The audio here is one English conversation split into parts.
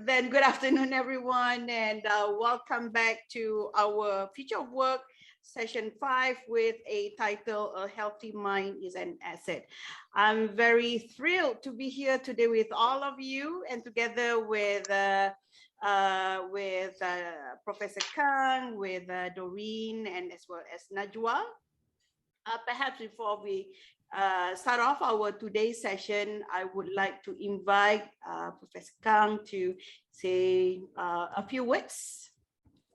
Then good afternoon, everyone, and welcome back to our Future of Work session 5 with a title, A Healthy Mind is an Asset. I'm very thrilled to be here today with all of you and together with Professor Kang, with Doreen, and as well as Najwa. Perhaps before we start off our today's session, I would like to invite Professor Kang to say a few words.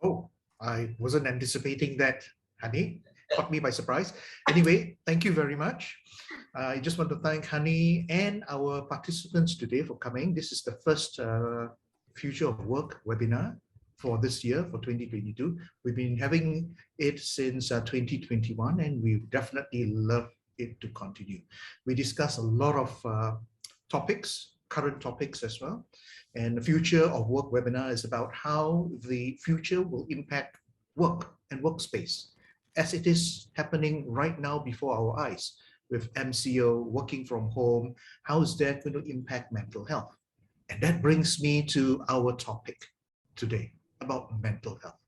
Oh, I wasn't anticipating that, Honey. Caught me by surprise. Anyway, thank you very much. I just want to thank Honey and our participants today for coming. This is the first Future of Work webinar for this year, for 2022. We've been having it since 2021, and we definitely love it to continue. We discuss a lot of topics, current topics as well. And the Future of Work webinar is about how the future will impact work and workspace as it is happening right now before our eyes with MCO, working from home. How is that going to impact mental health? And that brings me to our topic today about mental health.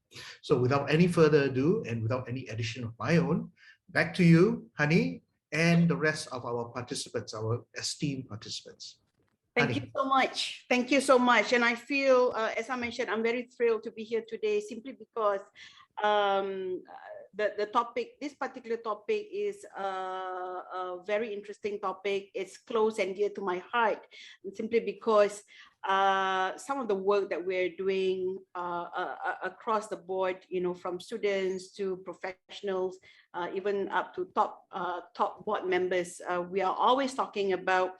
So without any further ado and without any addition of my own, back to you, Honey, and the rest of our participants, our esteemed participants. Thank you so much. Thank you so much. And I feel, as I mentioned, I'm very thrilled to be here today simply because the topic, this particular topic is a very interesting topic. It's close and dear to my heart, and simply because some of the work that we're doing across the board, you know, from students to professionals, even up to top board members, we are always talking about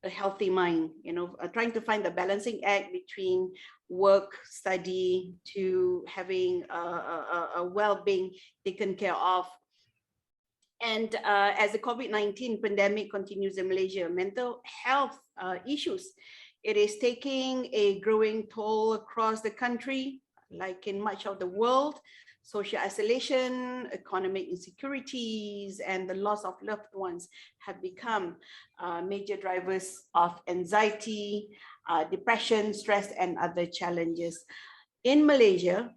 a healthy mind, you know, trying to find the balancing act between work, study, to having a well-being taken care of. And as the COVID-19 pandemic continues in Malaysia, mental health issues, it is taking a growing toll across the country, like in much of the world. Social isolation, economic insecurities, and the loss of loved ones have become major drivers of anxiety, depression, stress, and other challenges. In Malaysia,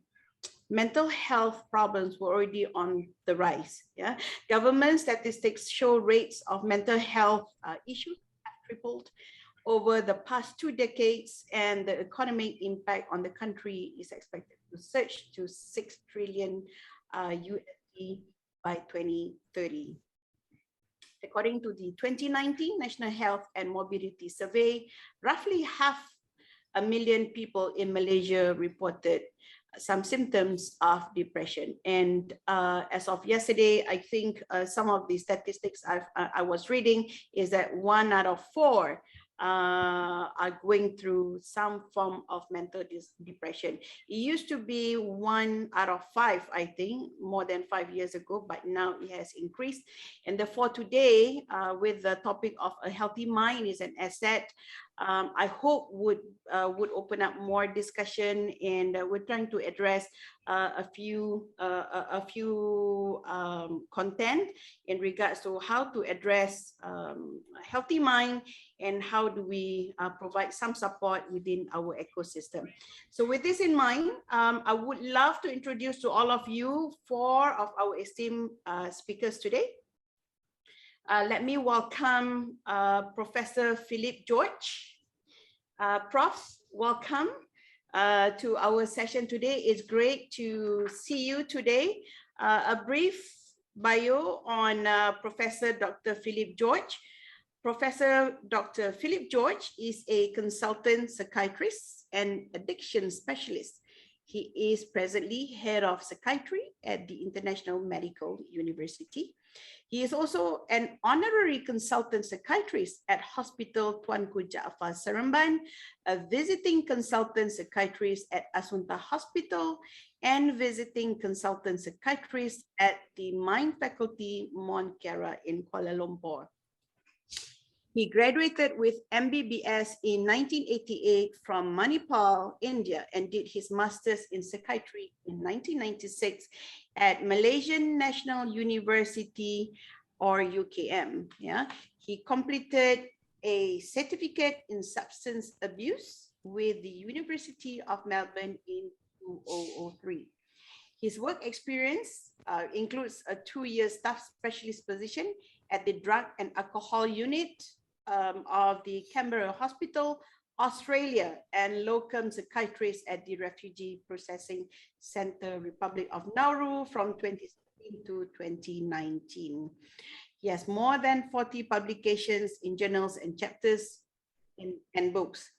mental health problems were already on the rise. Yeah, government statistics show rates of mental health issues have tripled over the past 2 decades, and the economic impact on the country is expected to surge to 6 trillion USD by 2030. According to the 2019 National Health and Mobility Survey, roughly 500,000 people in Malaysia reported some symptoms of depression. And as of yesterday, I think some of the statistics I was reading is that 1 out of 4 are going through some form of mental depression. It used to be 1 out of 5, I think, more than 5 years ago, but now it has increased. And therefore today, with the topic of a healthy mind is an asset, I hope would open up more discussion, and we're trying to address a few content in regards to how to address a healthy mind and how do we provide some support within our ecosystem. So with this in mind, I would love to introduce to all of you 4 of our esteemed speakers today. Let me welcome Professor Philip George. Prof, welcome to our session today. It's great to see you today. A brief bio on Professor Dr. Philip George. Professor Dr. Philip George is a consultant psychiatrist and addiction specialist. He is presently head of psychiatry at the International Medical University. He is also an honorary consultant psychiatrist at Hospital Tuanku Jaafar Seremban, a visiting consultant psychiatrist at Asunta Hospital, and visiting consultant psychiatrist at the Mind Faculty Mont Kiara in Kuala Lumpur. He graduated with MBBS in 1988 from Manipal, India, and did his master's in psychiatry in 1996 at Malaysian National University, or UKM. Yeah, he completed a certificate in substance abuse with the University of Melbourne in 2003. His work experience includes a 2-year staff specialist position at the Drug and Alcohol Unit of the Canberra Hospital, Australia, and locum psychiatrist at the Refugee Processing Centre, Republic of Nauru from 2016 to 2019. He has more than 40 publications in journals and chapters and books.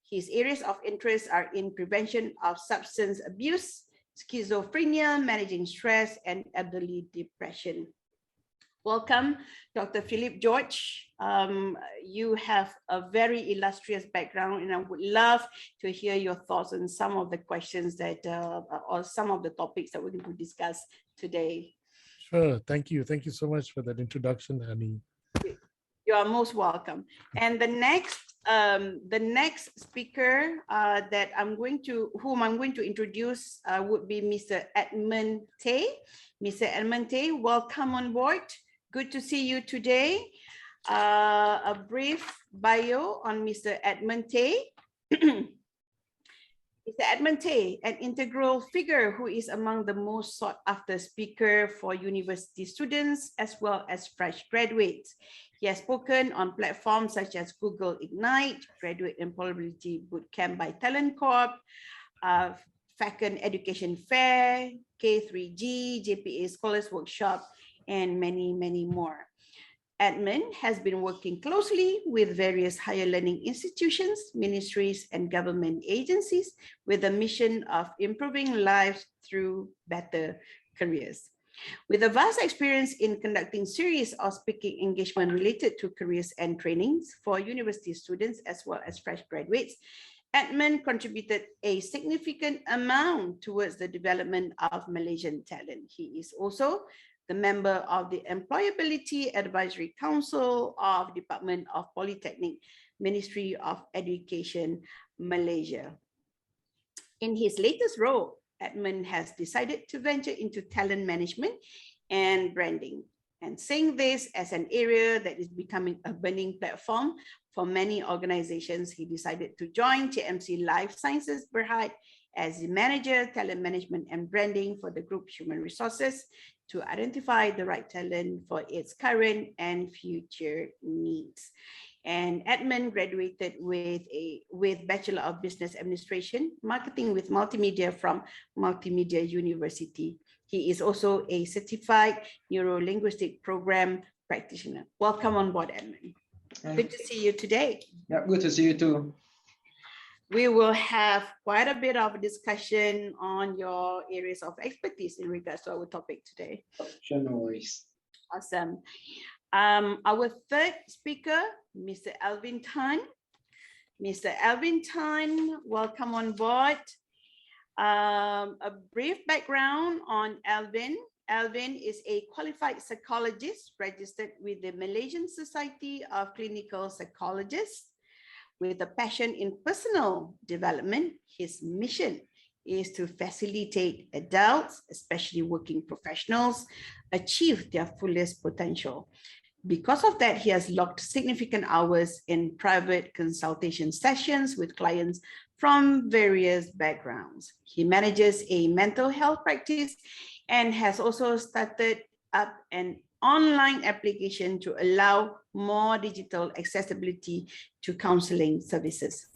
His areas of interest are in prevention of substance abuse, schizophrenia, managing stress, and elderly depression. Welcome, Dr. Philip George. You have a very illustrious background, and I would love to hear your thoughts on some of the questions that, or some of the topics that we're going to discuss today. Sure, thank you. Thank you so much for that introduction, Hani. You are most welcome. And the next speaker that whom I'm going to introduce would be Mr. Edmund Tay. Mr. Edmund Tay, welcome on board. Good to see you today. A brief bio on Mr. Edmund Tay. Mr. Edmund Tay, an integral figure who is among the most sought after speaker for university students as well as fresh graduates. He has spoken on platforms such as Google Ignite, Graduate Employability Bootcamp by Talent Corp, Falcon Education Fair, K3G, JPA Scholars Workshop, and many, many more. Edmund has been working closely with various higher learning institutions, ministries, and government agencies with a mission of improving lives through better careers. With a vast experience in conducting series of speaking engagement related to careers and trainings for university students as well as fresh graduates, Edmund contributed a significant amount towards the development of Malaysian talent. He is also the member of the Employability Advisory Council of Department of Polytechnic, Ministry of Education, Malaysia. In his latest role, Edmund has decided to venture into talent management and branding. And seeing this as an area that is becoming a burning platform for many organizations, he decided to join TMC Life Sciences Berhad as the manager, talent management and branding for the group human resources to identify the right talent for its current and future needs. And Edmund graduated with Bachelor of Business Administration, Marketing with Multimedia from Multimedia University. He is also a certified neuro-linguistic program practitioner. Welcome on board, Edmund. Good to see you today. Yeah, good to see you too. We will have quite a bit of a discussion on your areas of expertise in regards to our topic today. Sure, no worries. Awesome. Our third speaker, Mr. Alvin Tan. Mr. Alvin Tan, welcome on board. A brief background on Alvin. Alvin is a qualified psychologist registered with the Malaysian Society of Clinical Psychologists. With a passion in personal development, his mission is to facilitate adults, especially working professionals, achieve their fullest potential. Because of that, he has logged significant hours in private consultation sessions with clients from various backgrounds. He manages a mental health practice and has also started up an online application to allow more digital accessibility to counseling services.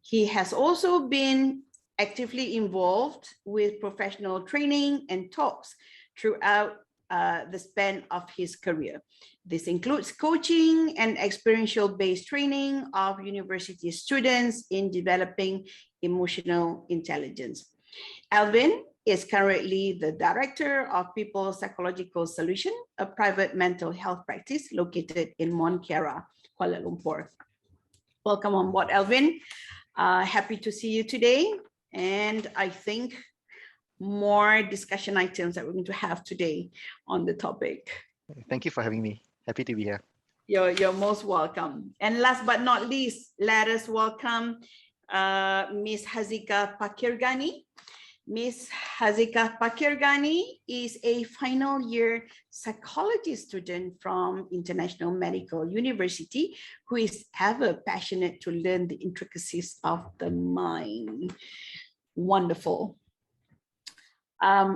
He has also been actively involved with professional training and talks throughout the span of his career. This includes coaching and experiential-based training of university students in developing emotional intelligence. Alvin is currently the director of People Psychological Solution, a private mental health practice located in Mont Kiara, Kuala Lumpur. Welcome on board, Alvin. Happy to see you today. And I think more discussion items that we're going to have today on the topic. Thank you for having me. Happy to be here. You're most welcome. And last but not least, let us welcome Ms. Hazika Pakirgani. Miss Hazika Pakirgani is a final year psychology student from International Medical University who is ever passionate to learn the intricacies of the mind. Wonderful.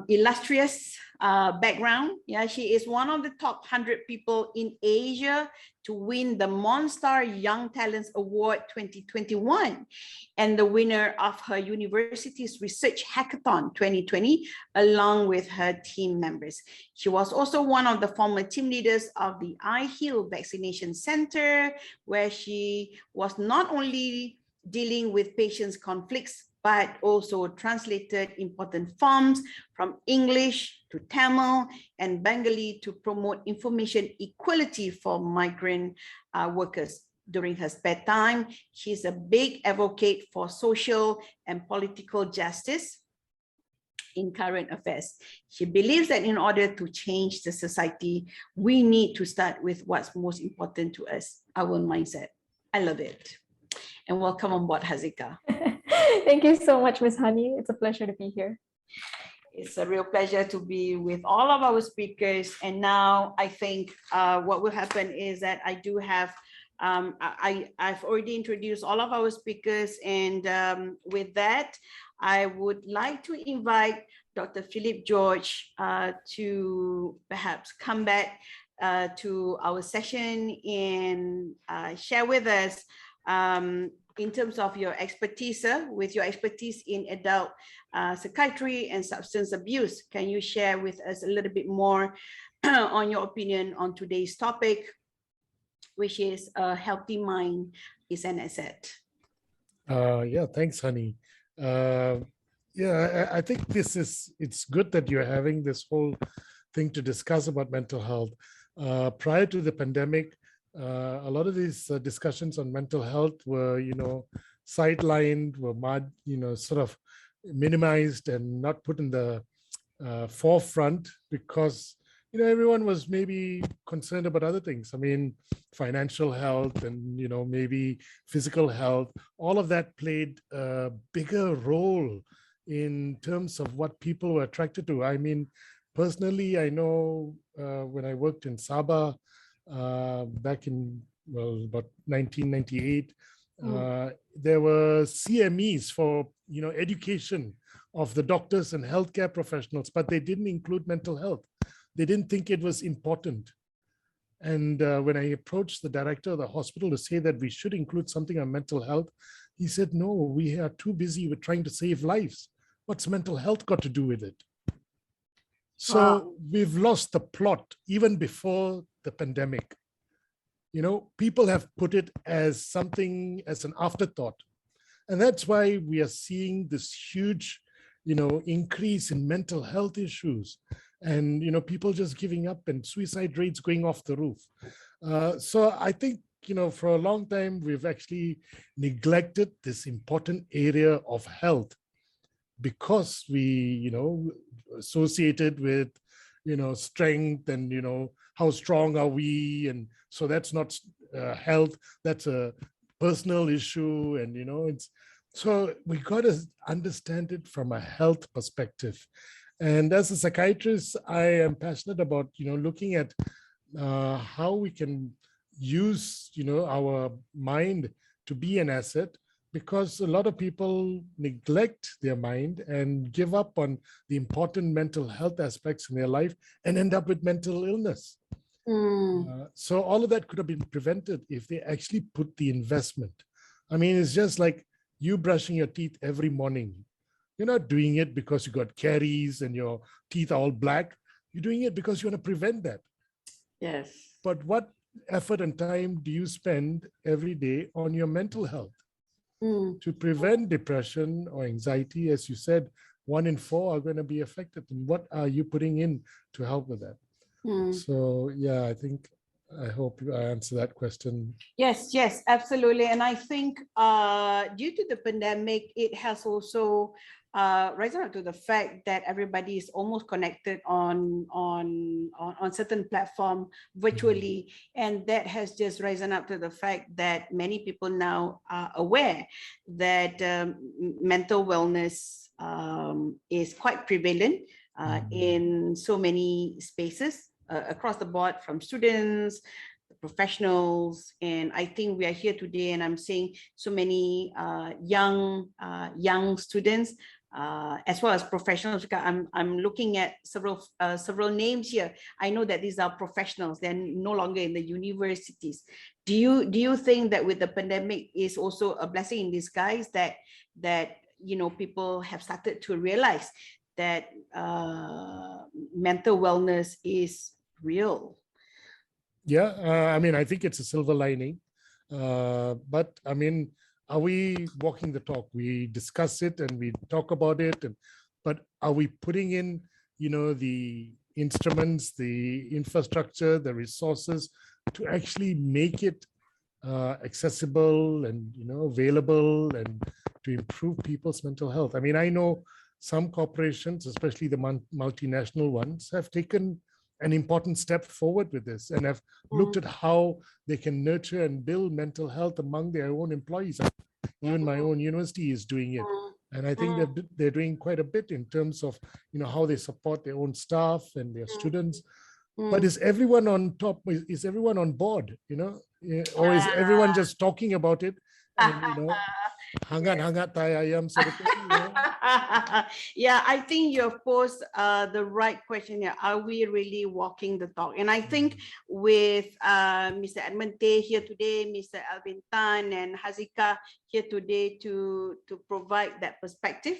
Illustrious background. Yeah, she is one of the top 100 people in Asia to win the Monstar Young Talents Award 2021 and the winner of her university's Research Hackathon 2020, along with her team members. She was also one of the former team leaders of the iHeal Vaccination Center, where she was not only dealing with patients' conflicts, but also translated important forms from English to Tamil and Bengali to promote information equality for migrant workers. During her spare time, she's a big advocate for social and political justice in current affairs. She believes that in order to change the society, we need to start with what's most important to us, our mindset. I love it. And welcome on board, Hazika. Thank you so much, Ms. Hani. It's a pleasure to be here. It's a real pleasure to be with all of our speakers. And now I think what will happen is that I do have, I've already introduced all of our speakers. And with that, I would like to invite Dr. Philip George to perhaps come back to our session and share with us in terms of your expertise, with your expertise in adult psychiatry and substance abuse. Can you share with us a little bit more on your opinion on today's topic, which is a healthy mind is an asset? Yeah, thanks, Honey. Yeah, I think it's good that you're having this whole thing to discuss about mental health. Prior to the pandemic, a lot of these discussions on mental health were, sidelined, were sort of minimized and not put in the forefront because, everyone was maybe concerned about other things. I mean, financial health and, maybe physical health, all of that played a bigger role in terms of what people were attracted to. I mean, personally, I know when I worked in Sabah, back in about 1998, there were CMEs for education of the doctors and healthcare professionals, but they didn't include mental health. They didn't think it was important. And when I approached the director of the hospital to say that we should include something on mental health, he said, no, we are too busy with trying to save lives. What's mental health got to do with it? So we've lost the plot even before the pandemic. People have put it as something, as an afterthought. And that's why we are seeing this huge, increase in mental health issues and, people just giving up and suicide rates going off the roof. So I think, for a long time, we've actually neglected this important area of health because we, associated with, strength and, how strong are we? And so that's not health, that's a personal issue. And, it's, so we got to understand it from a health perspective. And as a psychiatrist, I am passionate about, looking at how we can use, our mind to be an asset, because a lot of people neglect their mind and give up on the important mental health aspects in their life and end up with mental illness. So all of that could have been prevented if they actually put the investment. I mean, it's just like you brushing your teeth every morning. You're not doing it because you got caries and your teeth are all black. You're doing it because you want to prevent that. Yes. But what effort and time do you spend every day on your mental health? To prevent depression or anxiety, as you said, 1 in 4 are going to be affected. And what are you putting in to help with that? So, yeah, I hope I answer that question. Yes, absolutely. And I think due to the pandemic, it has also risen up to the fact that everybody is almost connected on certain platform virtually, and that has just risen up to the fact that many people now are aware that mental wellness is quite prevalent in so many spaces across the board, from students, professionals. And I think we are here today, and I'm seeing so many young students as well as professionals. I'm looking at several names here. I know that these are professionals; they're no longer in the universities. Do you think that with the pandemic is also a blessing in disguise, that people have started to realize that mental wellness is real? Yeah, I mean, I think it's a silver lining. But I mean, are we walking the talk? We discuss it and we talk about it, but are we putting in, the instruments, the infrastructure, the resources to actually make it accessible and available, and to improve people's mental health? I mean, I know some corporations, especially the multinational ones, have taken an important step forward with this and have looked at how they can nurture and build mental health among their own employees. Even my own university is doing it. And I think they're doing quite a bit in terms of, how they support their own staff and their students. But is everyone on top? Is everyone on board, or is everyone just talking about it? And, hangat tai ayam sort of thing, Yeah, I think you have posed the right question here. Are we really walking the talk? And I think with Mr. Edmund Tay here today, Mr. Alvin Tan and Hazika here today to provide that perspective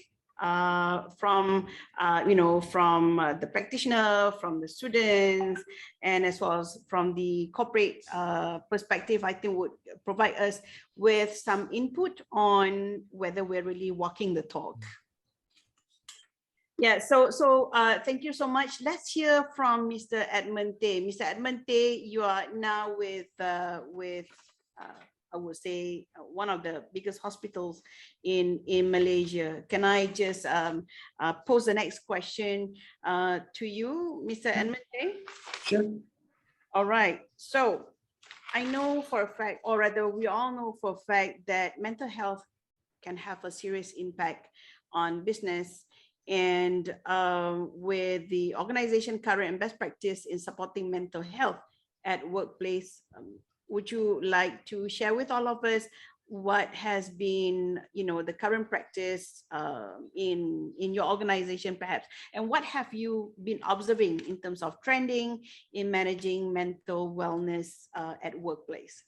from the practitioner, from the students, and as well as from the corporate perspective, I think would provide us with some input on whether we're really walking the talk. Yeah, so thank you so much. Let's hear from Mr. Edmund Tay. Mr. Edmund Tay, you are now with I would say one of the biggest hospitals in Malaysia. Can I just pose the next question to you, Mr. Edmund Tay? Sure. All right. So I know for a fact, or rather we all know for a fact, that mental health can have a serious impact on business. And with the organization current and best practice in supporting mental health at workplace, would you like to share with all of us what has been, the current practice in your organization, perhaps, and what have you been observing in terms of trending in managing mental wellness at workplace?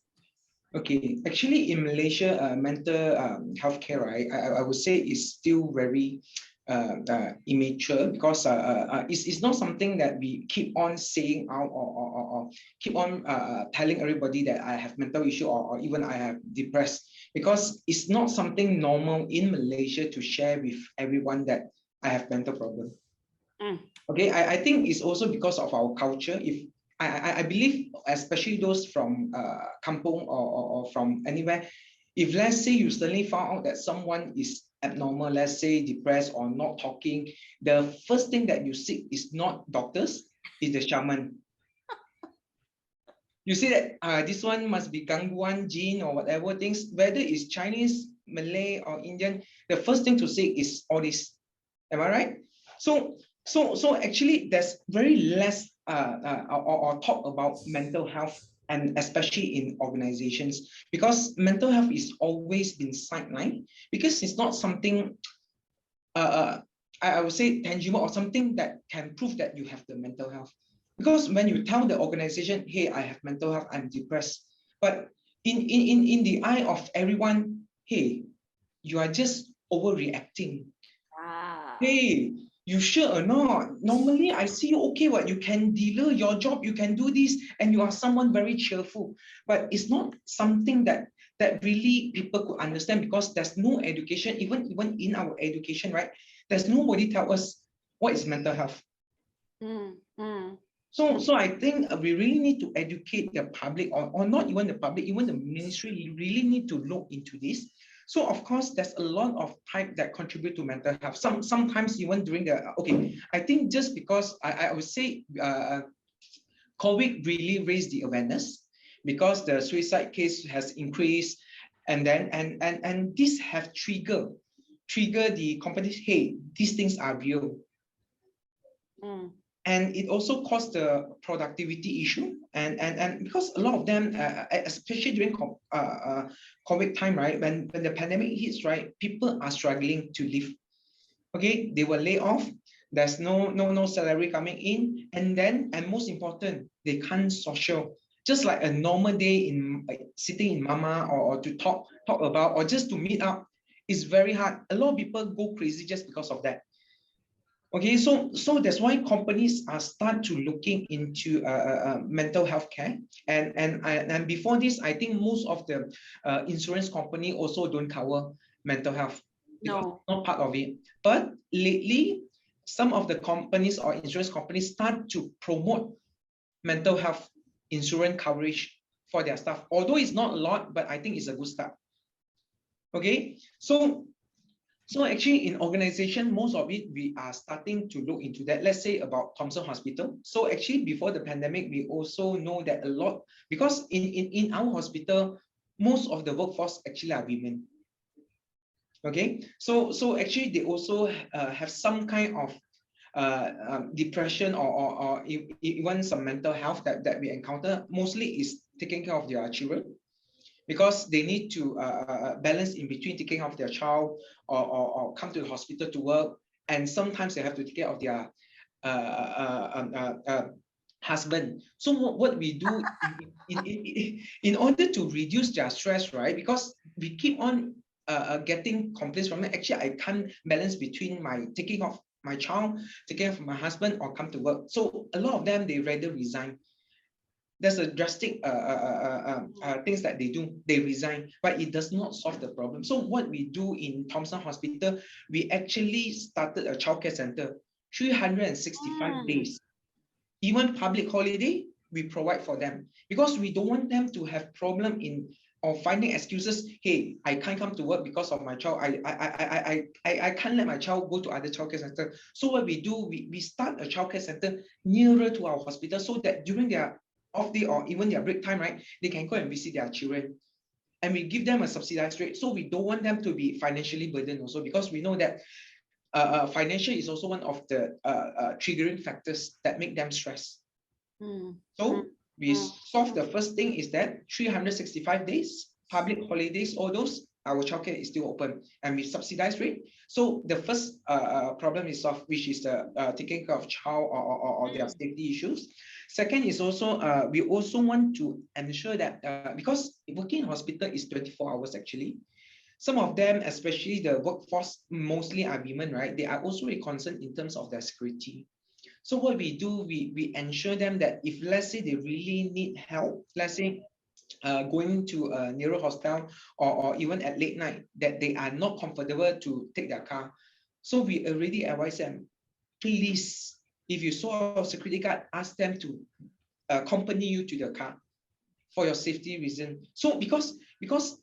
Okay, actually in Malaysia, mental health care, right, I would say is still very immature, because it's not something that we keep on saying out or keep on telling everybody that I have mental issue or even I have depressed, because it's not something normal in Malaysia to share with everyone that I have mental problem. Okay, I think it's also because of our culture. If I believe, especially those from kampung or from anywhere, if let's say you suddenly found out that someone is abnormal, let's say depressed or not talking, the first thing that you seek is not doctors, is the shaman. You see that this one must be gangguan, jinn, or whatever things, whether it's Chinese, Malay, or Indian, the first thing to seek is all this. Am I right? So actually, there's very less or talk about mental health, and especially in organizations, because mental health is always been sidelined, because it's not something I would say tangible, or something that can prove that you have the mental health. Because when you tell the organization, hey, I have mental health, I'm depressed, but in the eye of everyone, hey, you are just overreacting. Hey, you sure or not? Normally, I see you okay. What, you can deliver your job, you can do this, and you are someone very cheerful. But it's not something that really people could understand, because there's no education, even in our education, right? There's nobody tell us what is mental health. So I think we really need to educate the public, or not even the public, even the ministry. You really need to look into this. So of course, there's a lot of type that contribute to mental health. Sometimes even during the, okay, I think just because I would say COVID really raised the awareness, because the suicide case has increased, and then and this have triggered trigger the companies, hey, these things are real. And it also caused the productivity issue. And because a lot of them, especially during COVID time, right, when the pandemic hits, right, people are struggling to live. Okay, they were laid off. There's no salary coming in, and most important, they can't social. Just like a normal day in sitting in mama or to talk about or just to meet up is very hard. A lot of people go crazy just because of that. Okay, so that's why companies are start to looking into mental health care, and before this, I think most of the insurance company also don't cover mental health. No, not part of it. But lately, some of the companies or insurance companies start to promote mental health insurance coverage for their staff. Although it's not a lot, but I think it's a good start. Okay, so actually in organization, most of it, we are starting to look into that. Let's say about Thomson Hospital. So actually before the pandemic, we also know that a lot, because in our hospital, most of the workforce actually are women. Okay, so actually they also have some kind of depression or even some mental health that we encounter. Mostly is taking care of their children, because they need to balance in between taking care of their child or come to the hospital to work, and sometimes they have to take care of their husband. So what we do in order to reduce their stress, right? Because we keep on getting complaints from them. Actually, I can't balance between my taking off my child, taking care of my husband, or come to work. So a lot of them, they rather resign. There's a drastic things that they do. They resign, but it does not solve the problem. So what we do in Thomson Hospital, we actually started a childcare center, 365 days. Even public holiday, we provide for them, because we don't want them to have problem in or finding excuses. Hey, I can't come to work because of my child. I can't let my child go to other childcare center. So what we do, we start a childcare center nearer to our hospital, so that during their off day or even their break time, right, they can go and visit their children. And we give them a subsidized rate. So we don't want them to be financially burdened also, because we know that financial is also one of the triggering factors that make them stress. So we solve the first thing is that 365 days, public holidays, all those, our childcare is still open and with subsidized rate. So the first problem is solved, which is the taking care of child or their safety issues. Second is also, we also want to ensure that, because working in hospital is 24 hours actually, some of them, especially the workforce, mostly are women, right? They are also very concerned in terms of their security. So what we do, we ensure them that if, let's say, they really need help, let's say going to a nearer hospital or even at late night, that they are not comfortable to take their car. So we already advise them, please, if you saw a security guard, ask them to accompany you to the car for your safety reason. So because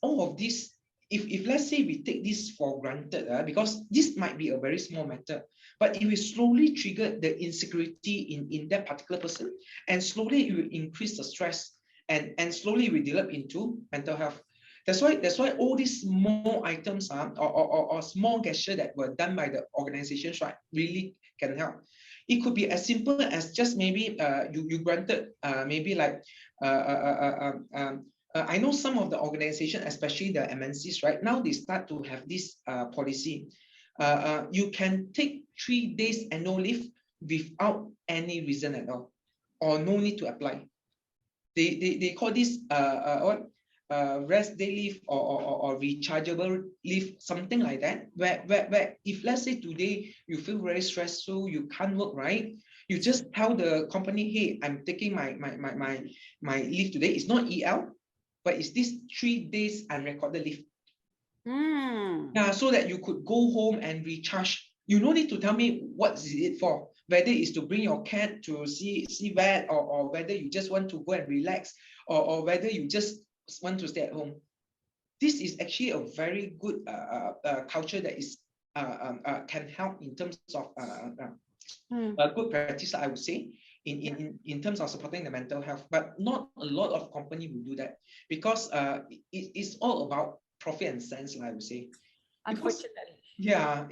all of this, if let's say we take this for granted, because this might be a very small matter, but it will slowly trigger the insecurity in that particular person, and slowly it will increase the stress, and slowly we develop into mental health. That's why all these small items or small gesture that were done by the organizations, right, really can help. It could be as simple as just maybe you granted maybe like I know some of the organizations, especially the MNCs, right now they start to have this policy. You can take 3 days annual leave without any reason at all, or no need to apply. They call this rest day leave or rechargeable leave, something like that. Where if let's say today you feel very stressful, you can't work, right? You just tell the company, hey, I'm taking my leave today. It's not EL, but it's this 3 days unrecorded leave. Yeah, so that you could go home and recharge. You no need to tell me what is it for, whether it's to bring your cat to see vet, or whether you just want to go and relax, or whether you just want to stay at home. This is actually a very good culture that is can help in terms of a good practice, I would say, in terms of supporting the mental health. But not a lot of company will do that, because it's all about profit and cents, I would say. Unfortunately. Yeah,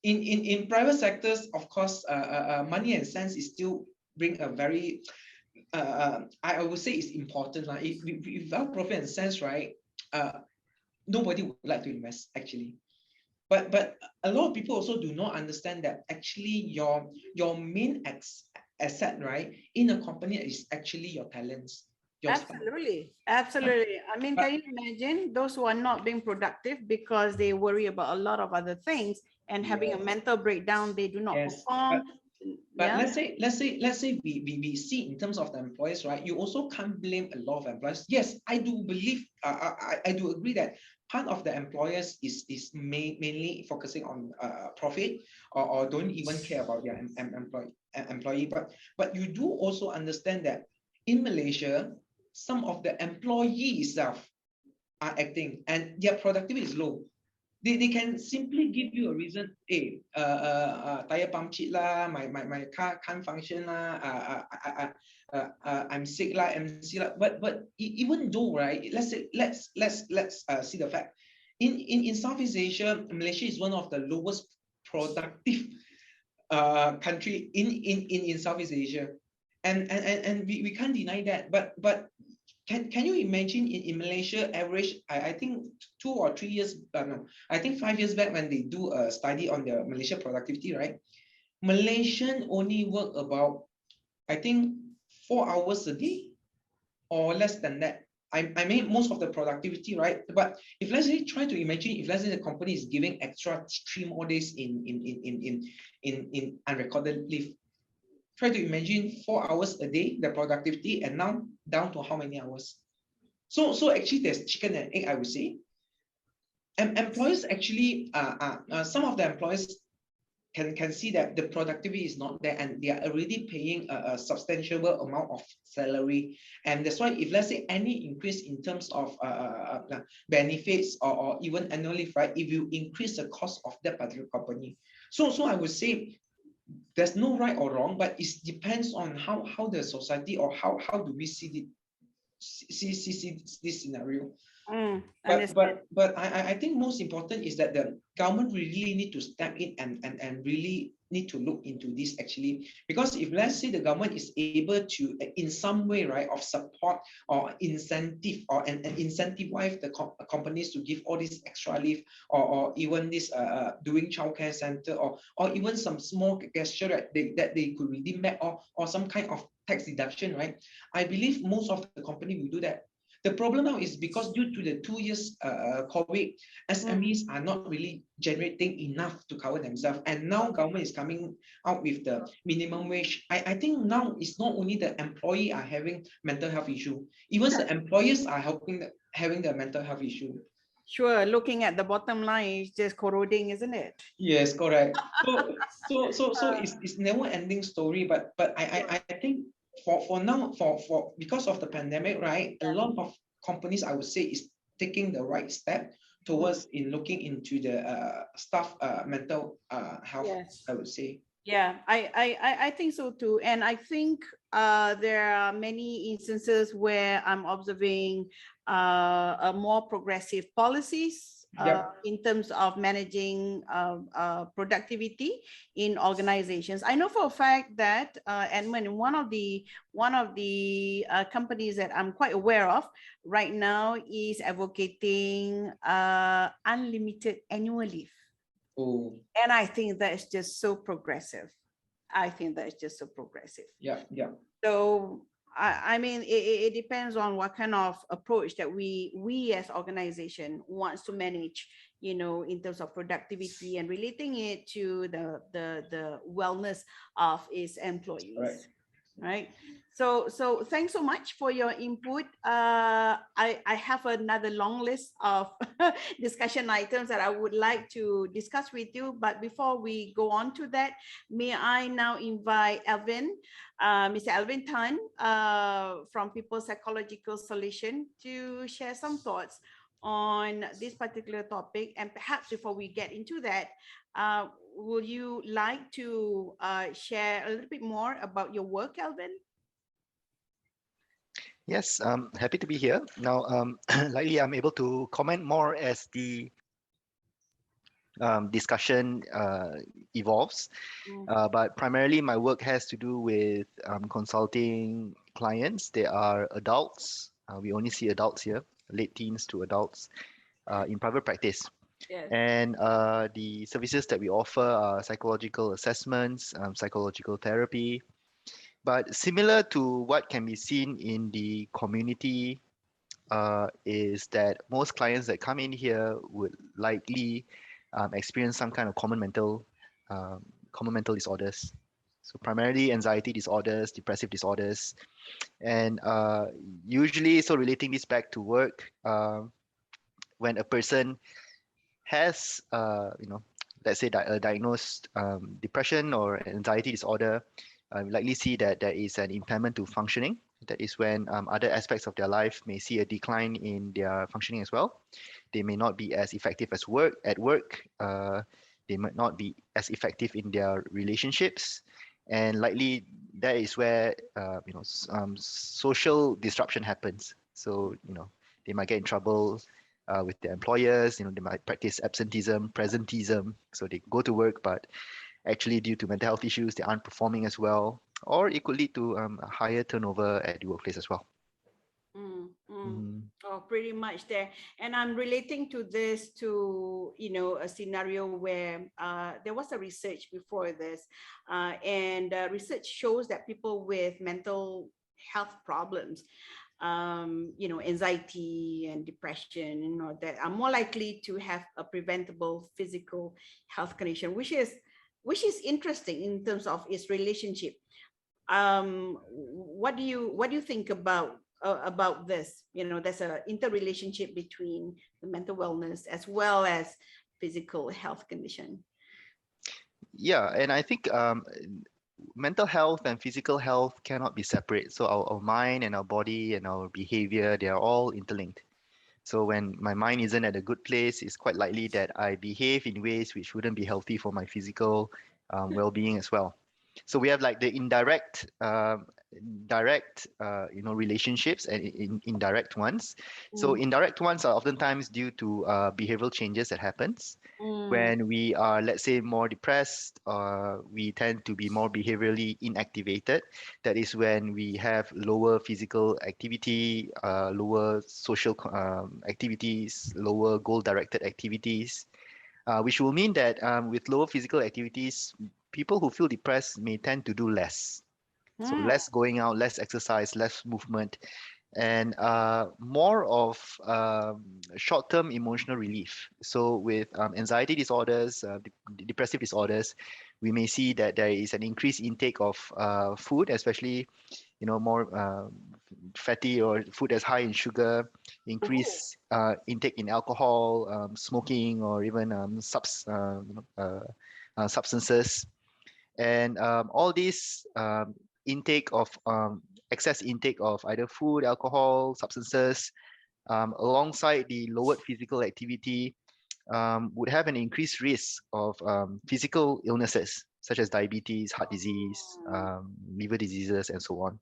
in private sectors, of course, money and sense is still bring a very I would say it's important. Like without profit and sense, right? Nobody would like to invest actually. But a lot of people also do not understand that actually your main asset, right, in a company is actually your talents. Your staff. Absolutely, absolutely. I mean, can you imagine those who are not being productive because they worry about a lot of other things and having a Yes. mental breakdown, they do not Yes, perform. but Yeah. let's say we see in terms of the employers, right? You also can't blame a lot of employers. Yes, I do believe, I do agree that part of the employers is mainly focusing on profit, or don't even care about their employee. But you do also understand that in Malaysia, some of the employees itself are acting and their productivity is low. They can simply give you a reason. Hey, tire pump cheat lah, my car can't function lah, I'm sick lah, MC lah. But even though, right, let's see the fact. In Southeast Asia, Malaysia is one of the lowest productive country in Southeast Asia, and we can't deny that. But can you imagine in Malaysia average, I think 2 or 3 years, no, I think 5 years back when they do a study on the Malaysia productivity, right? Malaysian only work about, I think, 4 hours a day or less than that. I mean, most of the productivity, right? But if let's say try to imagine, if let's say the company is giving extra 3 more days in unrecorded leave, try to imagine 4 hours a day, the productivity, and now down to how many hours? So actually there's chicken and egg, I would say. And employers actually, some of the employers can see that the productivity is not there and they are already paying a substantial amount of salary. And that's why if let's say any increase in terms of benefits or even annual leave, right, if you increase the cost of that particular company. So I would say there's no right or wrong, but it depends on how the society or how do we see this scenario. But I think most important is that the government really need to step in and really need to look into this actually, because if let's say the government is able to in some way, right, of support or incentive or an incentivize the companies to give all this extra leave or even this doing childcare center or even some small gesture that they could redeem back or some kind of tax deduction, right? I believe most of the company will do that. The problem now is because due to the 2 years COVID, SMEs are not really generating enough to cover themselves. And now government is coming out with the minimum wage. I think now it's not only the employee are having mental health issue, even the employers are having the mental health issue. Sure, looking at the bottom line is just corroding, isn't it? Yes, correct. So it's never ending story, but I think for now, for because of the pandemic, right, a lot of companies, I would say, is taking the right step towards in looking into the staff mental health. Yes. I would say. Yeah, I think so too. And I think there are many instances where I'm observing a more progressive policies in terms of managing productivity in organizations. I know for a fact that Edmund, one of the companies that I'm quite aware of right now is advocating unlimited annual leave. Oh. And I think that is just so progressive. I think that is just so progressive. Yeah. So I mean, it depends on what kind of approach that we as organization wants to manage, you know, in terms of productivity and relating it to the wellness of its employees. Right. So thanks so much for your input. I have another long list of discussion items that I would like to discuss with you. But before we go on to that, may I now invite Alvin, Mr. Alvin Tan from People Psychological Solution to share some thoughts on this particular topic. And perhaps before we get into that, would you like to share a little bit more about your work, Alvin? Yes, happy to be here. Now, likely I'm able to comment more as the discussion evolves. But primarily my work has to do with consulting clients. They are adults. We only see adults here, late teens to adults in private practice. Yes. And the services that we offer are psychological assessments, psychological therapy. But similar to what can be seen in the community is that most clients that come in here would likely experience some kind of common mental disorders. So primarily anxiety disorders, depressive disorders, and usually, so relating this back to work, when a person has, let's say a diagnosed depression or anxiety disorder, we likely see that there is an impairment to functioning. That is when other aspects of their life may see a decline in their functioning as well. They may not be as effective at work. They might not be as effective in their relationships, and likely that is where social disruption happens. So they might get in trouble with their employers. They might practice absenteeism, presenteeism. So they go to work, but actually due to mental health issues, they aren't performing as well, or it could lead to a higher turnover at the workplace as well. Oh, pretty much there. And I'm relating to this to, a scenario where there was a research before this, and research shows that people with mental health problems, anxiety and depression, that are more likely to have a preventable physical health condition, which is interesting in terms of its relationship. What do you think about this? There's an interrelationship between the mental wellness as well as physical health condition. Yeah, and I think mental health and physical health cannot be separate. So our mind and our body and our behavior, they are all interlinked. So when my mind isn't at a good place, it's quite likely that I behave in ways which wouldn't be healthy for my physical well-being as well. So we have like the direct relationships and indirect ones. So indirect ones are oftentimes due to behavioral changes that happens. When we are, let's say, more depressed, we tend to be more behaviorally inactivated. That is when we have lower physical activity, lower social activities, lower goal-directed activities, which will mean that with lower physical activities, people who feel depressed may tend to do less. So less going out, less exercise, less movement, and more of short-term emotional relief. So with anxiety disorders, depressive disorders, we may see that there is an increased intake of food, especially more fatty or food that's high in sugar, increased intake in alcohol, smoking, or even substances. And all these intake of excess intake of either food, alcohol, substances, alongside the lowered physical activity, would have an increased risk of physical illnesses such as diabetes, heart disease, liver diseases, and so on.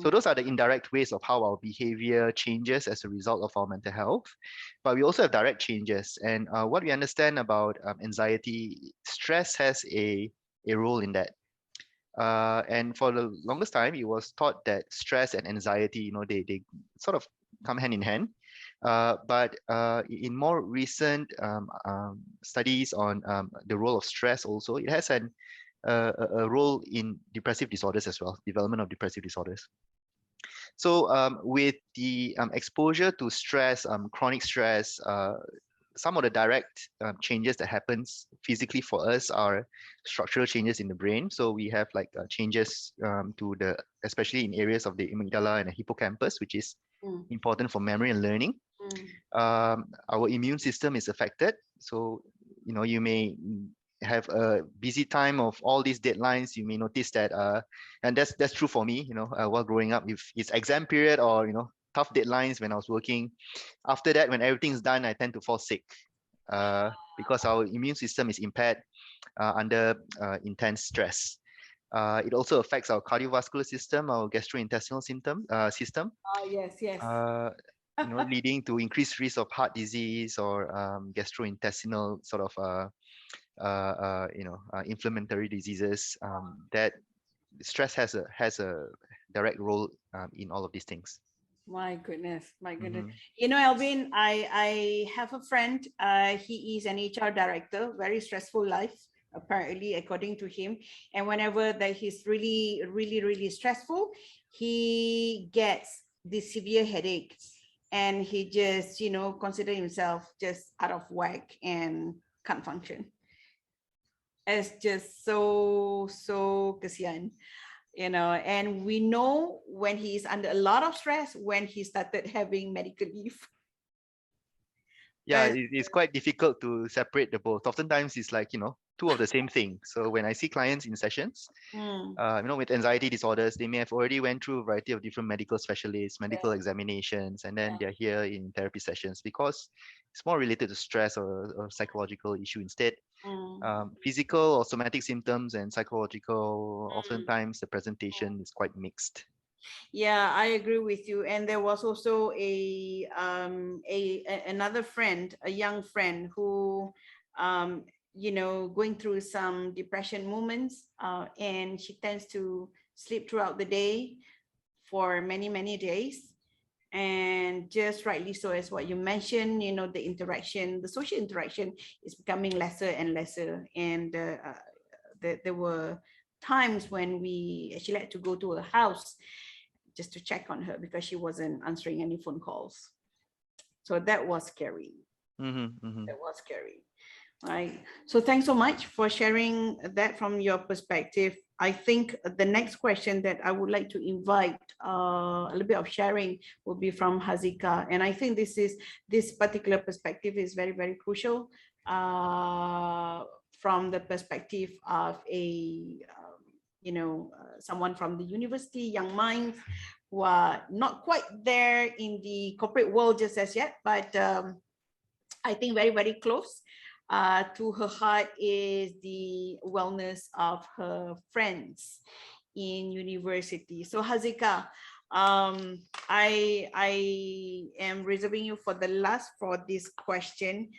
So those are the indirect ways of how our behavior changes as a result of our mental health. But we also have direct changes. And what we understand about anxiety, stress has a role in that. And for the longest time, it was thought that stress and anxiety, they sort of come hand in hand. But in more recent studies on the role of stress also, it has a role in depressive disorders as well, development of depressive disorders. So with the exposure to stress, chronic stress, some of the direct changes that happens physically for us are structural changes in the brain. So we have like changes to especially in areas of the amygdala and the hippocampus, which is important for memory and learning. Our immune system is affected. So, you may have a busy time of all these deadlines. You may notice that, and that's true for me, while growing up, if it's exam period or, tough deadlines when I was working. After that, when everything's done, I tend to fall sick because our immune system is impaired under intense stress. It also affects our cardiovascular system, our gastrointestinal system. Yes. leading to increased risk of heart disease or gastrointestinal sort of inflammatory diseases. That stress has a direct role in all of these things. My goodness, my goodness. Mhm. Alvin, I have a friend. He is an HR director, very stressful life, apparently, according to him. And whenever that he's really, really, really stressful, he gets this severe headache, and he just, consider himself just out of whack and can't function. It's just so kasihan. And we know when he's under a lot of stress, when he started having medical leave. Yeah, it's quite difficult to separate the both. Oftentimes it's like, two of the same thing. So when I see clients in sessions, with anxiety disorders, they may have already went through a variety of different medical specialists, medical examinations, and then they're here in therapy sessions because it's more related to stress or psychological issue instead. Physical or somatic symptoms and psychological, oftentimes the presentation is quite mixed. Yeah, I agree with you. And there was also another friend, a young friend who, going through some depression moments, and she tends to sleep throughout the day for many, many days. And just rightly so, as what you mentioned, the social interaction is becoming lesser and lesser. And there were times when we actually had to go to her house just to check on her because she wasn't answering any phone calls. So that was scary. That was scary. Right. So thanks so much for sharing that from your perspective. I think the next question that I would like to invite a little bit of sharing will be from Hazika. And I think this particular perspective is very, very crucial from the perspective of someone from the university, young minds who are not quite there in the corporate world just as yet, but I think very, very close to her heart is the wellness of her friends in university. So Hazika, I am reserving you for the last for this question,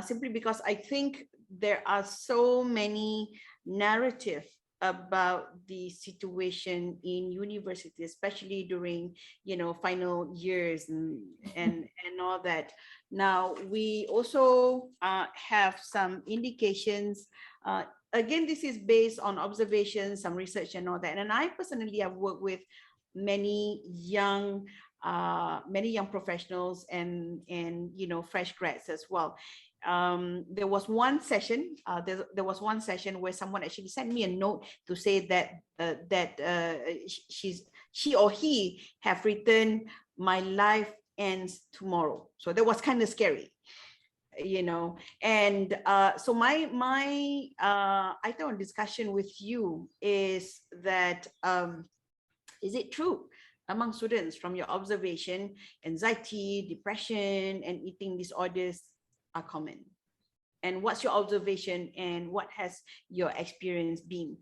simply because I think there are so many narratives about the situation in university, especially during final years and all that. Now we also have some indications. Again, this is based on observations, some research and all that. And I personally have worked with many young professionals and fresh grads as well. There was one session. There was one session where someone actually sent me a note to say that she or he have written, "My life ends tomorrow." So that was kind of scary, And so my item of discussion with you is that is it true among students, from your observation, anxiety, depression, and eating disorders are common? And what's your observation, and what has your experience been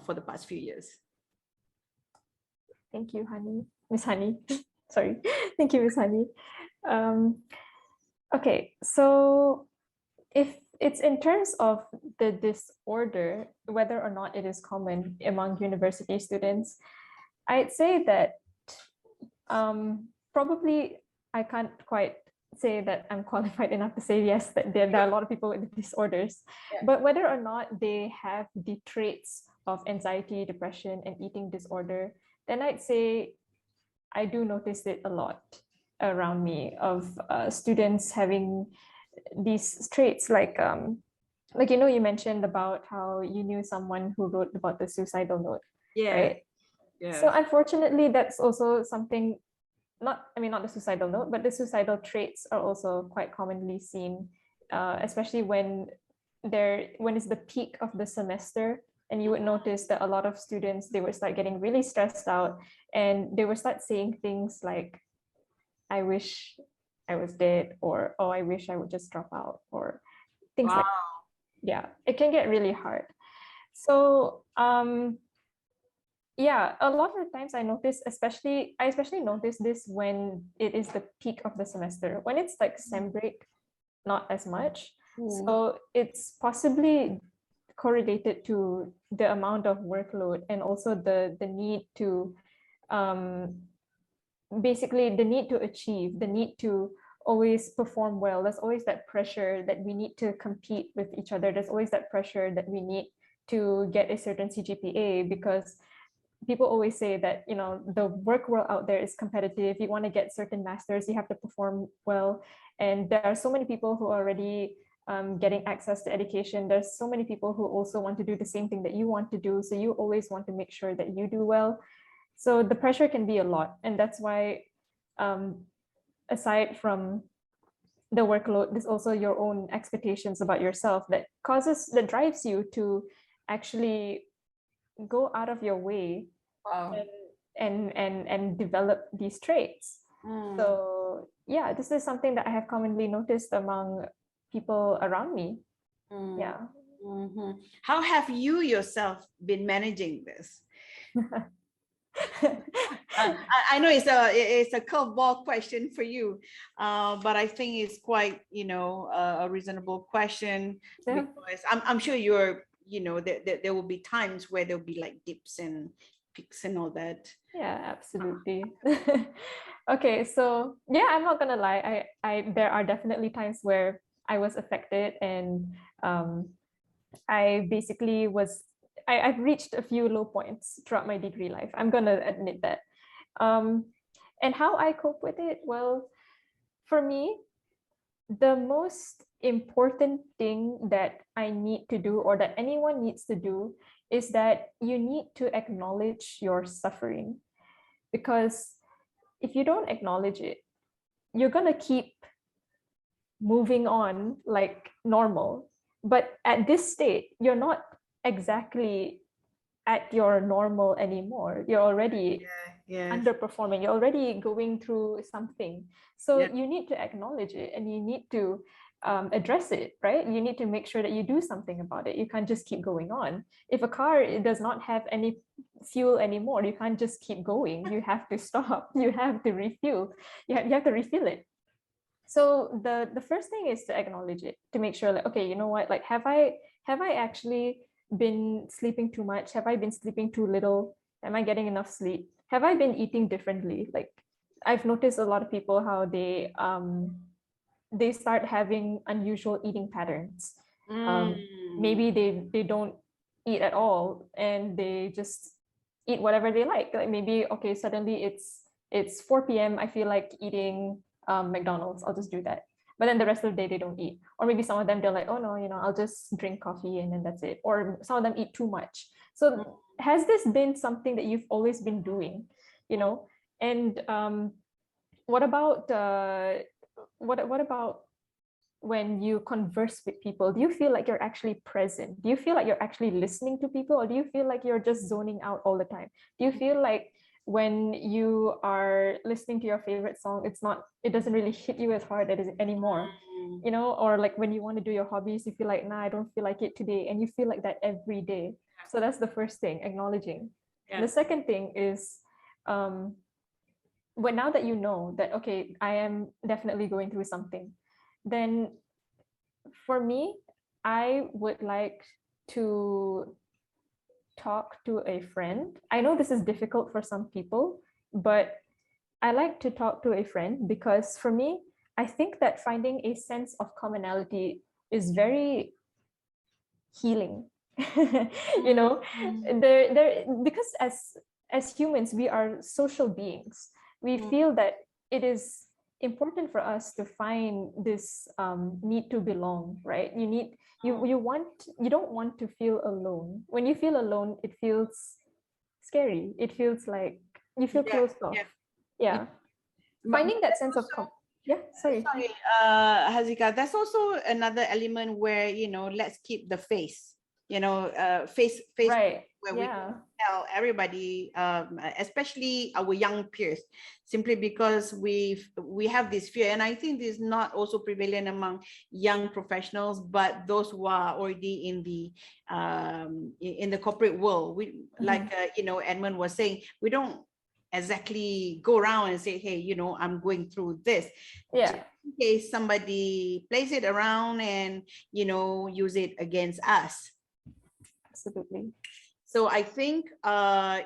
for the past few years? Thank you, Miss Honey. Sorry. Thank you, Miss Honey. Okay, so if it's in terms of the disorder, whether or not it is common among university students, I'd say that probably I can't quite say that I'm qualified enough to say yes, that there are a lot of people with disorders, but whether or not they have the traits of anxiety, depression, and eating disorder, then I'd say I do notice it a lot around me of students having these traits, like you mentioned about how you knew someone who wrote about the suicidal note, right? Yeah. So unfortunately, that's also something, not the suicidal note, but the suicidal traits are also quite commonly seen, especially when it's the peak of the semester, and you would notice that a lot of students, they would start getting really stressed out, and they would start saying things like, "I wish I was dead," or "Oh, I wish I would just drop out," or things like that. Yeah, it can get really hard. So yeah, a lot of the times I notice, I especially notice this when it is the peak of the semester. When it's like sem break, not as much. So it's possibly correlated to the amount of workload and also the need to basically the need to achieve, the need to always perform well. There's always that pressure that we need to compete with each other. There's always that pressure that we need to get a certain CGPA, because people always say that, you know, the work world out there is competitive. You want to get certain masters, you have to perform well. And there are so many people who are already getting access to education. There's so many people who also want to do the same thing that you want to do. So you always want to make sure that you do well. So the pressure can be a lot. And that's why, aside from the workload, there's also your own expectations about yourself that drives you to actually go out of your way and develop these traits. So yeah, this is something that I have commonly noticed among people around me. Yeah. How have you yourself been managing this? I know it's a curveball question for you, but I think it's quite, you know, a reasonable question, because I'm sure you're, you know, there will be times where there'll be like dips and peaks and all that. Yeah, absolutely. Okay, so yeah, I'm not gonna lie. I there are definitely times where I was affected, and I basically I've reached a few low points throughout my degree life. I'm gonna admit that. And how I cope with it? Well, for me, the most important thing that I need to do, or that anyone needs to do, is that you need to acknowledge your suffering. Because if you don't acknowledge it, you're gonna keep moving on like normal. But at this state, you're not exactly at your normal anymore. You're already underperforming. You're already going through something. So you need to acknowledge it, and you need to address it, right? You need to make sure that you do something about it. You can't just keep going on. If a car does not have any fuel anymore, you can't just keep going. You have to stop. You have to refuel. You have to refill it. So the first thing is to acknowledge it, to make sure, like, okay, you know what, like, have I actually been sleeping too much? Have I been sleeping too little? Am I getting enough sleep? Have I been eating differently? Like, I've noticed a lot of people how they start having unusual eating patterns. Maybe they don't eat at all, and they just eat whatever they like. Like, maybe, okay, suddenly it's 4 p.m. I feel like eating McDonald's. I'll just do that. But then the rest of the day they don't eat. Or maybe some of them, they're like, oh no, you know, I'll just drink coffee and then that's it. Or some of them eat too much. So has this been something that you've always been doing, you know? And what about what about when you converse with people? Do you feel like you're actually present? Do you feel like you're actually listening to people? Or do you feel like you're just zoning out all the time? Do you feel like when you are listening to your favorite song, it doesn't really hit you as hard anymore, you know? Or like when you want to do your hobbies, you feel like, nah, I don't feel like it today, and you feel like that every day. So that's the first thing, acknowledging. The second thing is, when now that you know that, okay, I am definitely going through something, then for me, I would like to talk to a friend. I know this is difficult for some people, but I like to talk to a friend, because for me, I think that finding a sense of commonality is very healing. You know, because as humans, we are social beings. We feel that it is important for us to find this need to belong, right? You don't want to feel alone. When you feel alone, it feels scary. It feels like you feel closed off. Finding that sense of sorry, Hazika, that's also another element where, you know, let's keep the face, you know, face right. where we Yeah. tell everybody, especially our young peers, simply because we have this fear, and I think this is not also prevalent among young professionals, but those who are already in the corporate world. We like Edmund was saying, we don't exactly go around and say, hey, I'm going through this. Yeah. In case somebody plays it around and use it against us. Absolutely. So I think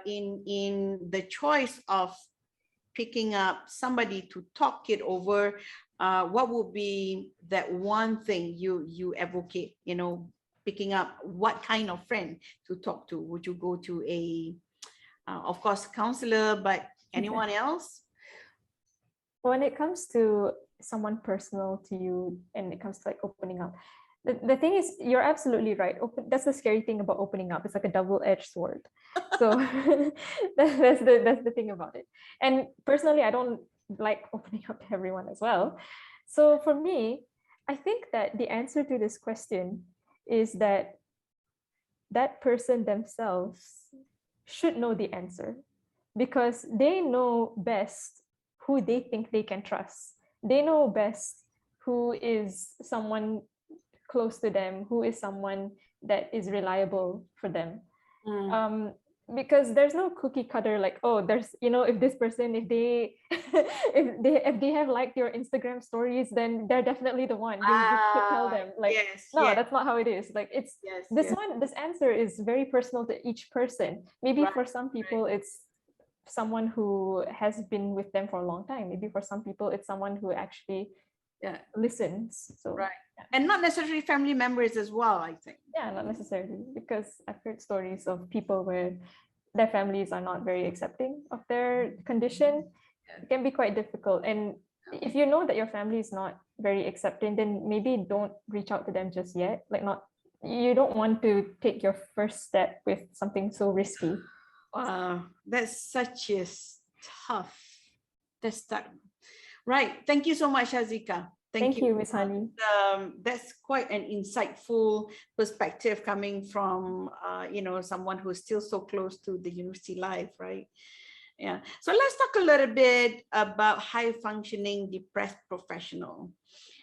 in the choice of picking up somebody to talk it over, what would be that one thing you advocate, picking up what kind of friend to talk to? Would you go to a, of course, counselor, but anyone else? When it comes to someone personal to you and it comes to like opening up, the thing is, you're absolutely right. That's the scary thing about opening up. It's like a double-edged sword. So that's the thing about it. And personally, I don't like opening up to everyone as well. So for me, I think that the answer to this question is that person themselves should know the answer, because they know best who they think they can trust. They know best who is someone close to them, who is someone that is reliable for them. Because there's no cookie cutter, like, oh, there's, if this person, if they if they have liked your Instagram stories, then they're definitely the one. You should tell them, like, no, that's not how it is. Like, it's this answer is very personal to each person. Maybe for some people it's someone who has been with them for a long time. Maybe for some people it's someone who actually listens. So and not necessarily family members as well, I think. Yeah, not necessarily, because I've heard stories of people where their families are not very accepting of their condition. It can be quite difficult. And if you know that your family is not very accepting, then maybe don't reach out to them just yet. Like, you don't want to take your first step with something so risky. That's such a tough. Right. Thank you so much, Hazika. Thank you, Ms. Hani. That's quite an insightful perspective coming from, someone who's still so close to the university life, right? Yeah. So let's talk a little bit about high functioning depressed professional.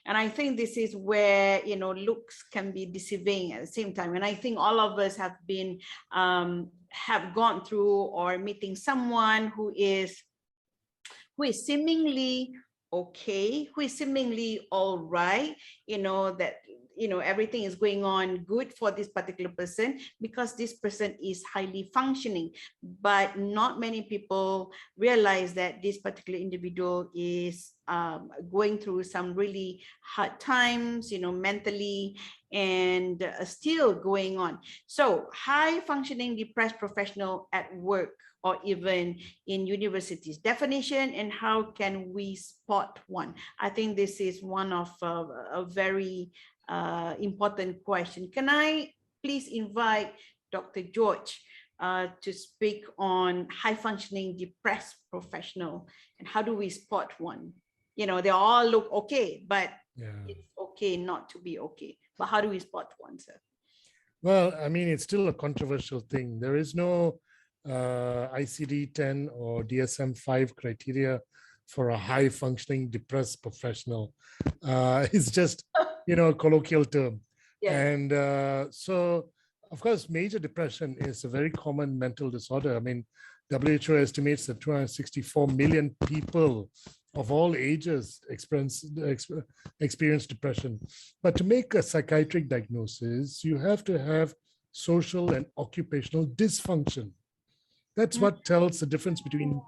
And I think this is where, looks can be deceiving at the same time. And I think all of us have been, have gone through or meeting someone who is seemingly okay, who is seemingly all right, that everything is going on good for this particular person because this person is highly functioning. But not many people realize that this particular individual is going through some really hard times, mentally, and still going on. So high functioning depressed professional at work or even in universities, definition and how can we spot one? I think this is one of a very important question. Can I please invite Dr. George to speak on high functioning depressed professional and how do we spot one? They all look okay, but it's okay not to be okay. But how do we spot one, sir? Well, I mean, it's still a controversial thing. There is no ICD-10 or DSM-5 criteria for a high functioning depressed professional. It's just, a colloquial term. And so, of course, major depression is a very common mental disorder. I mean, WHO estimates that 264 million people of all ages experience depression. But to make a psychiatric diagnosis, you have to have social and occupational dysfunction. That's what tells the difference between,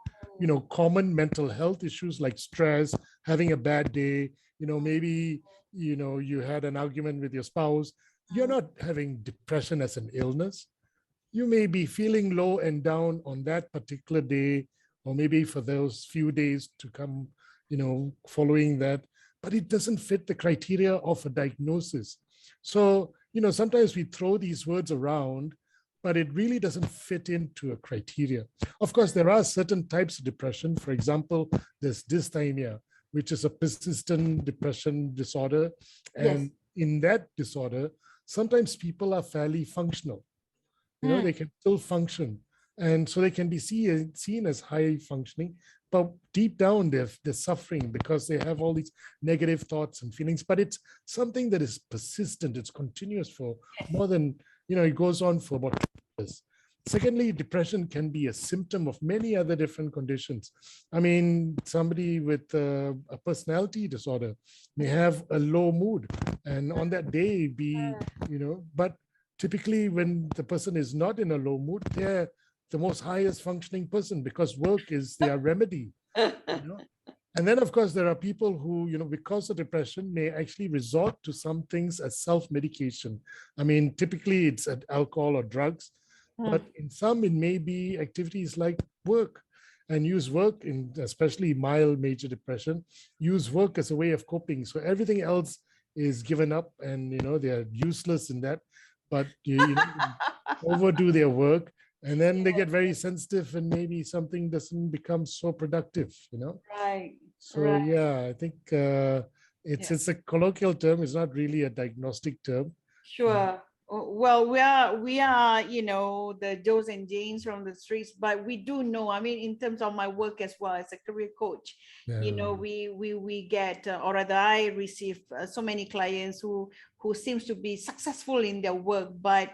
common mental health issues like stress, having a bad day, maybe, you had an argument with your spouse. You're not having depression as an illness. You may be feeling low and down on that particular day, or maybe for those few days to come, following that, but it doesn't fit the criteria of a diagnosis. So, sometimes we throw these words around, but it really doesn't fit into a criteria. Of course, there are certain types of depression. For example, there's dysthymia, which is a persistent depression disorder. And in that disorder, sometimes people are fairly functional. they can still function. And so they can be seen as high functioning, but deep down they're suffering because they have all these negative thoughts and feelings. But it's something that is persistent, it's continuous for more than, it goes on for about 2 years. Secondly, depression can be a symptom of many other different conditions. I mean, somebody with a personality disorder may have a low mood and on that day be, but typically when the person is not in a low mood, they're the most highest functioning person because work is their remedy. And then, of course, there are people who, because of depression, may actually resort to some things as self-medication. I mean, typically it's alcohol or drugs, but in some, it may be activities like work, and use work in especially mild major depression, use work as a way of coping. So everything else is given up and, they're useless in that, but overdo their work. And then they get very sensitive and maybe something doesn't become so productive, Right. So right. yeah, I think it's a colloquial term. It's not really a diagnostic term. Sure. Well, we are, the Joes and Janes from the streets, but we do know, I mean, in terms of my work as well as a career coach, we get, or rather I receive so many clients who seems to be successful in their work, but,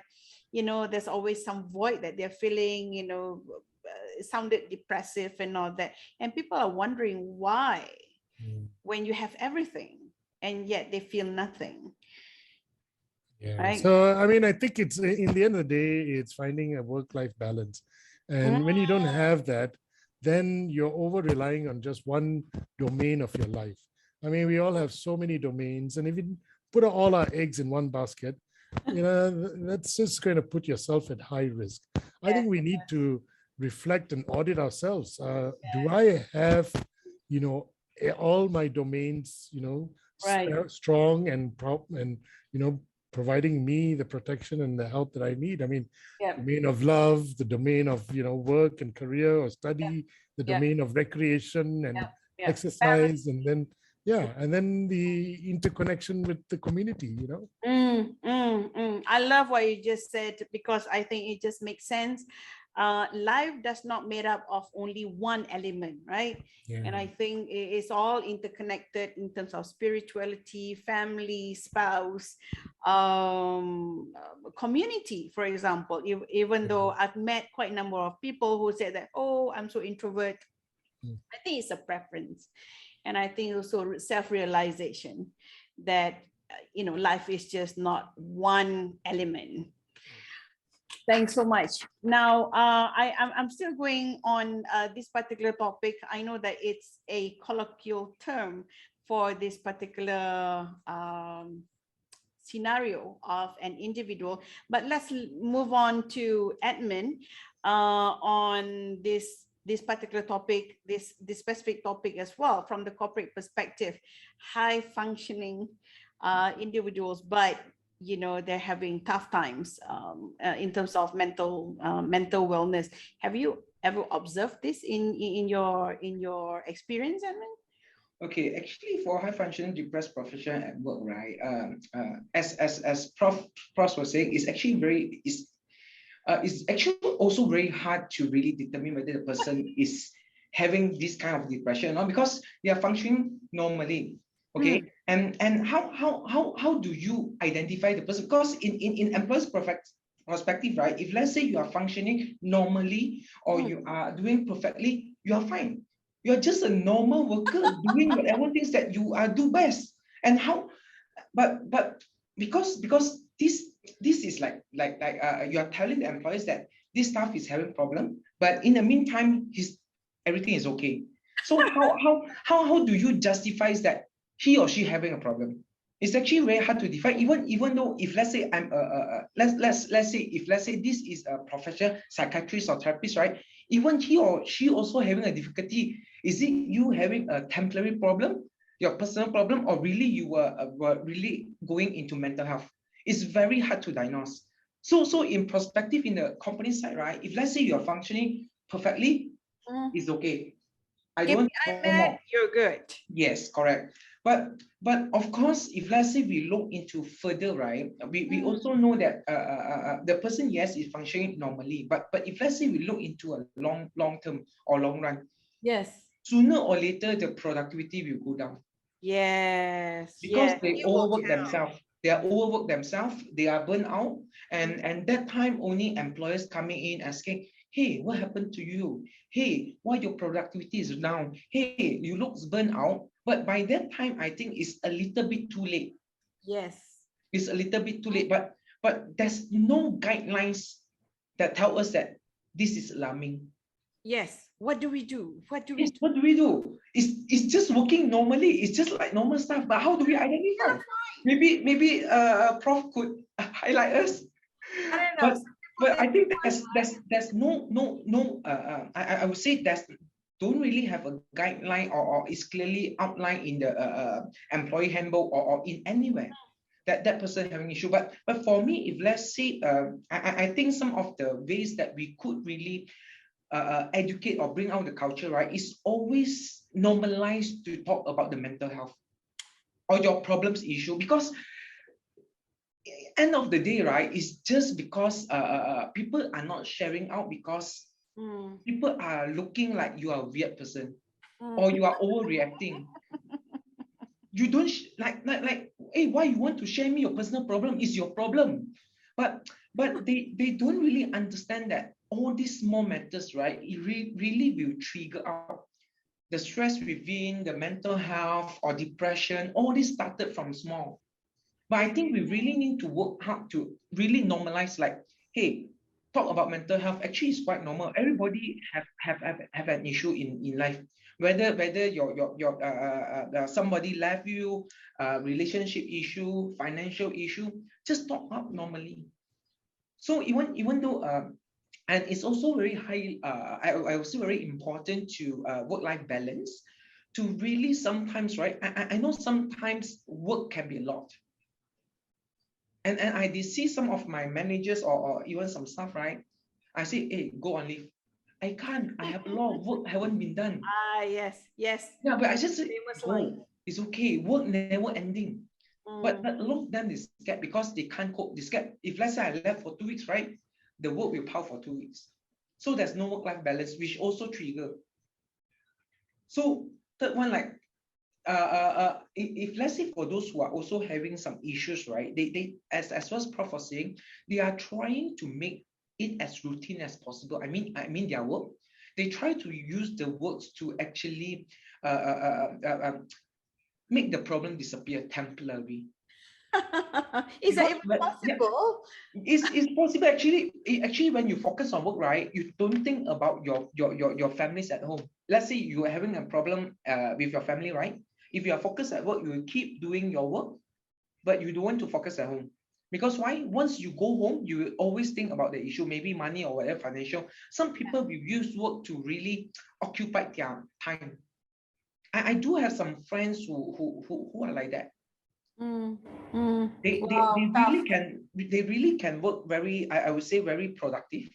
there's always some void that they're feeling, it sounded depressive and all that. And people are wondering why, when you have everything and yet they feel nothing. Yeah. Right. So, I mean, I think it's in the end of the day, it's finding a work-life balance. And when you don't have that, then you're over relying on just one domain of your life. I mean, we all have so many domains, and if you put all our eggs in one basket, that's just going to put yourself at high risk. I think we need to reflect and audit ourselves. Do I have, all my domains, strong and providing me the protection and the help that I need? I mean, domain of love, the domain of, work and career or study, the domain of recreation and exercise, and then, and then the interconnection with the community, I love what you just said, because I think it just makes sense. Life does not made up of only one element, right? And I think it's all interconnected in terms of spirituality, family, spouse, community, for example. Even though I've met quite a number of people who said that, oh, I'm so introvert. I think it's a preference. And I think also self-realization that, life is just not one element. Thanks so much. Now, I'm still going on this particular topic. I know that it's a colloquial term for this particular scenario of an individual, but let's move on to Edmund on this particular topic, this specific topic as well, from the corporate perspective. High functioning individuals, but they're having tough times in terms of mental wellness. Have you ever observed this in your experience, Edmund? Okay, actually, for high functioning depressed professional at work, right? As Prof was saying, it's actually it's actually also very hard to really determine whether the person is having this kind of depression or not, because they are functioning normally. Okay, and how do you identify the person? Because in employees' perspective, right? If let's say you are functioning normally or you are doing perfectly, you are fine. You're just a normal worker doing whatever things that you do best. And how? But because this is like you are telling the employees that this staff is having problem, but in the meantime, everything is okay. So how do you justify that he or she having a problem? It's actually very hard to define. Even though if let's say I'm let's say this is a professional psychiatrist or therapist, right? Even he or she also having a difficulty. Is it you having a temporary problem, your personal problem, or really you were really going into mental health? It's very hard to diagnose. So in perspective, in the company side, right? If let's say you are functioning perfectly, it's okay. I don't know more. You're good. Yes, correct. But of course, if let's say we look into further, right, we also know that the person, yes, is functioning normally. But if let's say we look into a long term or long run, Yes. sooner or later the productivity will go down. Yes. Because Yes. they It will overwork down. themselves. They are overworked themselves. They are burnt out, and that time only employers coming in asking, hey, what happened to you? Hey, why your productivity is down? Hey, you look burnt out. But by that time, I think it's a little bit too late. Yes. It's a little bit too late. But there's no guidelines that tell us that this is alarming. Yes. What do we do? What do we Yes, do? what do we do? It's just working normally. It's just like normal stuff. But how do we identify? Maybe Prof could highlight us. I don't know. But I think there's no I would say don't really have a guideline or is clearly outlined in the employee handbook or in anywhere that person having issue. But for me, if let's say I think some of the ways that we could really educate or bring out the culture, right, is always normalized to talk about the mental health or your problems issue, because end of the day, right, it's just because people are not sharing out because people are looking like you are a weird person or you are overreacting. You don't like, hey, why you want to share me your personal problem? Is your problem. But they don't really understand that all these small matters, right, it really will trigger out the stress within the mental health or depression. All this started from small. But I think we really need to work hard to really normalize, like, hey, talk about mental health. Actually, it's quite normal. Everybody have an issue in life. Whether your somebody left you, relationship issue, financial issue, just talk out normally. So even though and it's also very high, I would say very important to work-life balance, to really sometimes, right? I know sometimes work can be a lot. And I did see some of my managers or even some staff, right? I say, hey, go on leave. I can't. I have a lot of work haven't been done. Yes. Yeah, but I just say, go. It's okay. Work never ending. But a lot of them is scared because they can't cope. They scared. If let's say I left for 2 weeks, right? The work will pile for 2 weeks. So there's no work-life balance, which also trigger. So third one, like, if let's say for those who are also having some issues, right? They as well as Prof was saying, they are trying to make it as routine as possible. I mean their work. They try to use the works to actually make the problem disappear temporarily. Is that even possible? Yeah, it's possible. Actually, when you focus on work, right, you don't think about your families at home. Let's say you are having a problem with your family, right? If you are focused at work, you will keep doing your work, but you don't want to focus at home. Because why? Once you go home, you will always think about the issue, maybe money or whatever, financial. Some people will use work to really occupy their time. I do have some friends who are like that. They really can work very, I would say, very productive.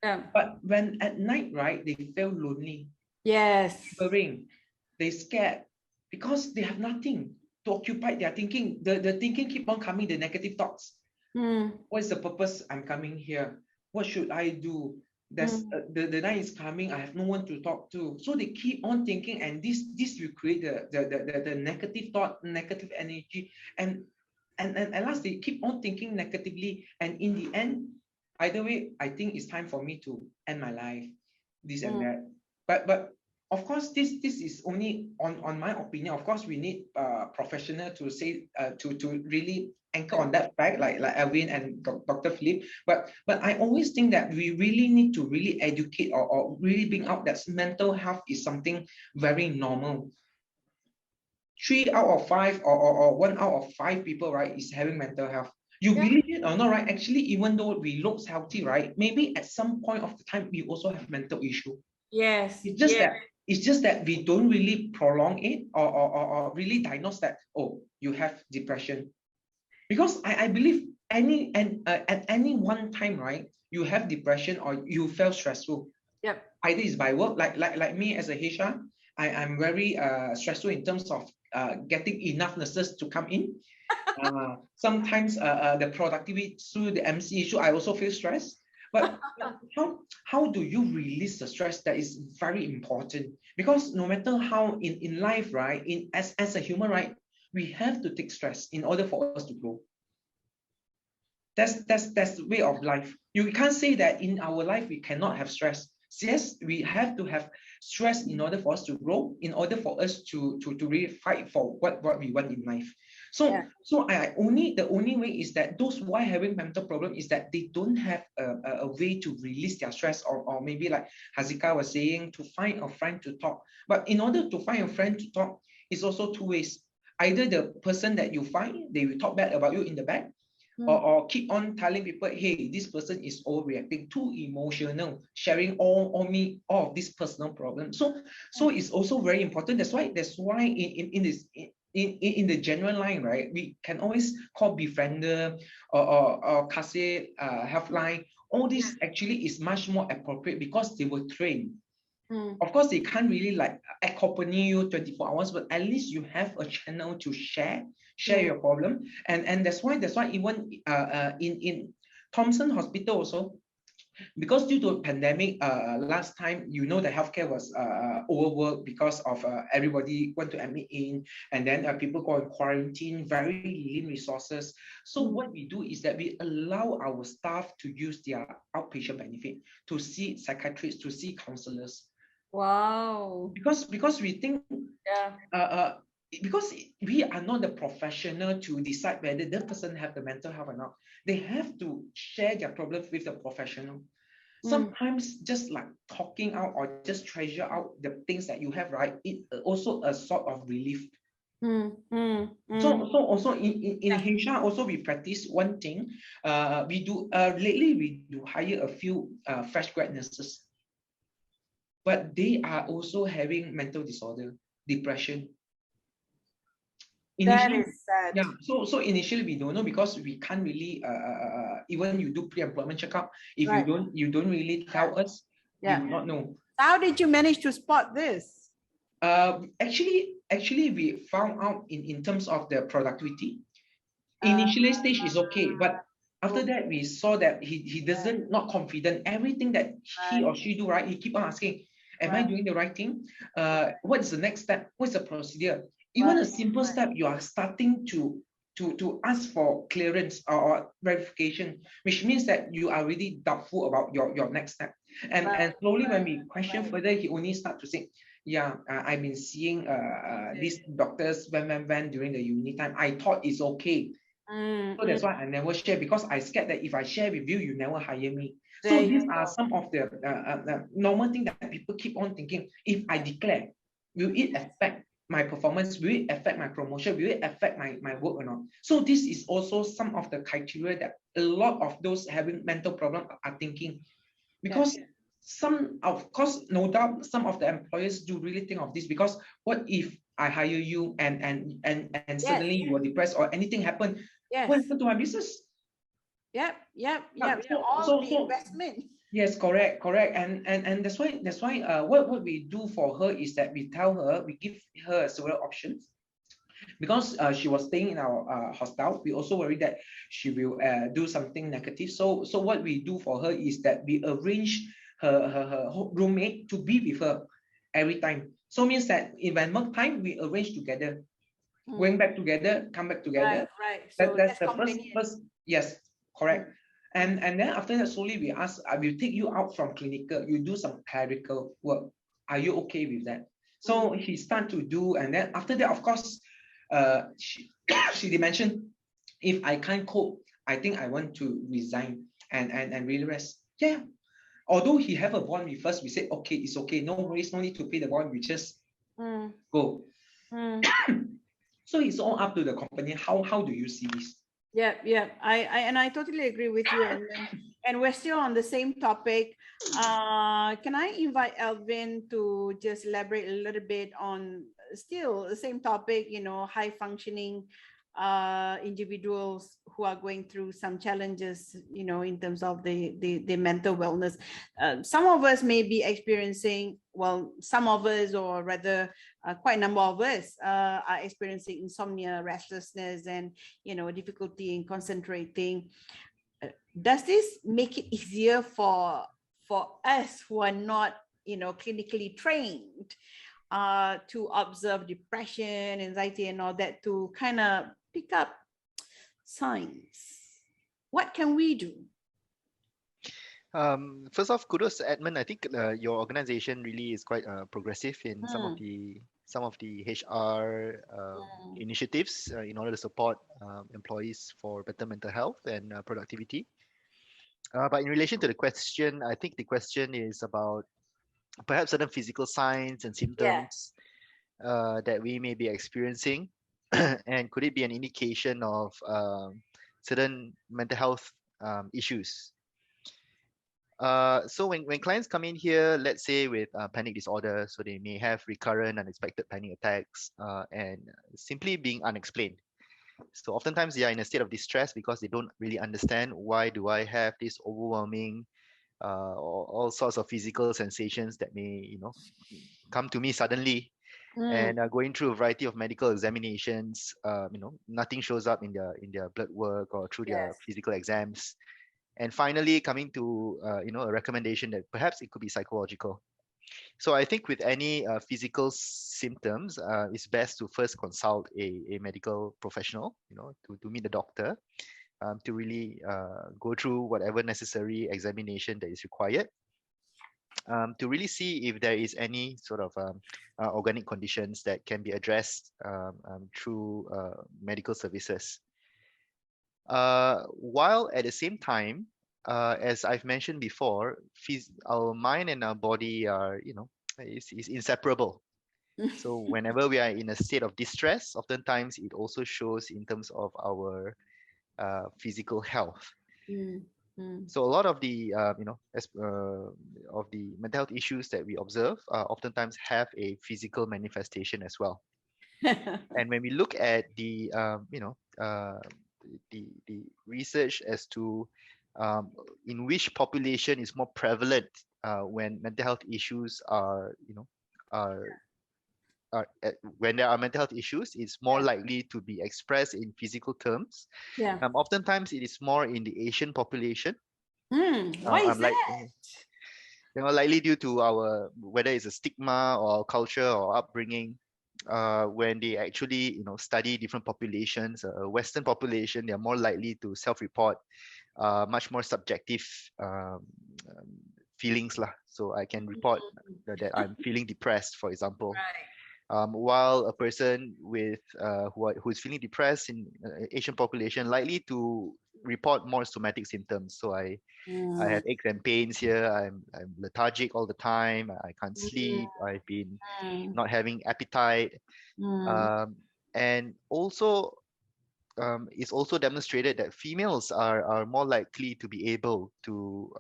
Yeah. But when at night, right, they feel lonely. Yes. Shivering. They scared because they have nothing to occupy their thinking. The thinking keep on coming, the negative thoughts. What is the purpose I'm coming here? What should I do? There's the night is coming. I have no one to talk to. So they keep on thinking, and this will create the negative thought, negative energy, and at last they keep on thinking negatively. And in the end, either way, I think it's time for me to end my life, this and that. But of course, this is only on my opinion. Of course, we need professional to say to really anchor on that fact, like Alvin and Dr. Philip. But I always think that we really need to really educate or really bring out that mental health is something very normal. 3 out of 5 or 1 out of 5 people, right, is having mental health. You believe it or not, right? Actually, even though we look healthy, right, maybe at some point of the time we also have mental issue. Yes. It's just that we don't really prolong it or really diagnose that, oh, you have depression. Because I believe at any one time, right, you have depression or you feel stressful. Yep. Either it's by work, like me as a HR, I'm very stressful in terms of getting enough nurses to come in. Sometimes the productivity through the MC issue, I also feel stressed. But how do you release the stress? That is very important, because no matter how in life, right, as a human, right, we have to take stress in order for us to grow. That's the way of life. You can't say that in our life we cannot have stress. Yes, we have to have stress in order for us to grow, in order for us to really fight for what we want in life. So the only way is that those who are having mental problem is that they don't have a way to release their stress, or maybe like Hazika was saying, to find a friend to talk. But in order to find a friend to talk, it's also two ways. Either the person that you find, they will talk bad about you in the back, or keep on telling people, hey, this person is overreacting, too emotional, sharing all of this personal problem. So it's also very important. That's why in the general line, right, we can always call befriender or Kase helpline. All this actually is much more appropriate because they were trained. Of course, they can't really like accompany you 24 hours, but at least you have a channel to share your problem. And that's why even in Thomson Hospital also, because due to a pandemic, last time, the healthcare was overworked because of everybody want to admit in, and then people go on quarantine, very lean resources. So what we do is that we allow our staff to use their outpatient benefit to see psychiatrists, to see counselors. Wow. Because we think, because we are not the professional to decide whether the person have the mental health or not. They have to share their problems with the professional. Sometimes just like talking out or just treasure out the things that you have, right, it also a sort of relief. So also in Asia also we practice one thing. We do lately we do hire a few fresh grad nurses, but they are also having mental disorder, depression. Initially, that is sad. yeah. So initially we don't know, because we can't really even you do pre-employment checkup. If you don't really tell us, we will not know. How did you manage to spot this? Actually, we found out in terms of the productivity. Initially stage is okay, but after that we saw that he doesn't not confident. Everything that he or she do, right, he keep on asking, am I doing the right thing? What is the next step? What's the procedure? Even a simple step, you are starting to ask for clearance or verification, which means that you are really doubtful about your next step. And slowly when we question further, he only start to say, yeah, I've been seeing these doctors when during the uni time. I thought it's okay. So that's why I never share, because I scared that if I share with you, you never hire me. So these are some of the normal things that people keep on thinking. If I declare, will it affect my performance? Will it affect my promotion? Will it affect my work or not? So this is also some of the criteria that a lot of those having mental problem are thinking. Because some, of course, no doubt, some of the employers do really think of this, because what if I hire you and suddenly you are depressed or anything happened? What happened to my business? All the investment. Yes, correct. And that's why what we do for her is that we tell her, we give her several options. Because she was staying in our hostel, we also worry that she will do something negative. So what we do for her is that we arrange her roommate to be with her every time. So means that when work time, we arrange together, going back together, come back together. Right. So that's the first. Yes, correct. And then after that, slowly we ask, I will take you out from clinical, you do some clerical work. Are you okay with that? So he start to do, and then after that, of course, she did mention, if I can't cope, I think I want to resign and really rest. Yeah. Although he have a bond with us, we said, okay, it's okay, no worries, no need to pay the bond, we just go. So it's all up to the company. How do you see this? Yeah. I totally agree with you. And we're still on the same topic. Can I invite Alvin to just elaborate a little bit on still the same topic, high functioning individuals who are going through some challenges, in terms of the mental wellness. Some of us may be experiencing, well, some of us, or rather quite a number of us are experiencing insomnia, restlessness, and, difficulty in concentrating. Does this make it easier for us who are not, clinically trained, to observe depression, anxiety, and all that, to kind of pick up signs? What can we do? First off, kudos to Edmund. I think your organization really is quite progressive in some of the HR initiatives in order to support employees for better mental health and productivity. But in relation to the question, I think the question is about perhaps certain physical signs and symptoms that we may be experiencing, and could it be an indication of certain mental health issues? So when clients come in here, let's say with panic disorder, so they may have recurrent unexpected panic attacks and simply being unexplained. So oftentimes they are in a state of distress because they don't really understand, why do I have this overwhelming all sorts of physical sensations that may come to me suddenly, and going through a variety of medical examinations, nothing shows up in their blood work or through their physical exams. And finally, coming to a recommendation that perhaps it could be psychological. So I think with any physical symptoms, it's best to first consult a medical professional, to meet the doctor, to really go through whatever necessary examination that is required, to really see if there is any sort of organic conditions that can be addressed through medical services. While at the same time, as I've mentioned before, our mind and our body are, is inseparable. So whenever we are in a state of distress, oftentimes it also shows in terms of our physical health. So a lot of the, of the mental health issues that we observe oftentimes have a physical manifestation as well. And when we look at the, the research as to in which population is more prevalent when mental health issues are, when there are mental health issues, it's more likely to be expressed in physical terms. Oftentimes it is more in the Asian population. Why is that? Likely due to our, whether it's a stigma or culture or upbringing. When they actually study different populations, Western population, they're more likely to self-report much more subjective feelings lah. So I can report that I'm feeling depressed, for example. While a person with who is feeling depressed in Asian population likely to report more somatic symptoms. So I have aches and pains here. I'm lethargic all the time. I can't sleep. I've been not having appetite. And also, it's also demonstrated that females are more likely to be able to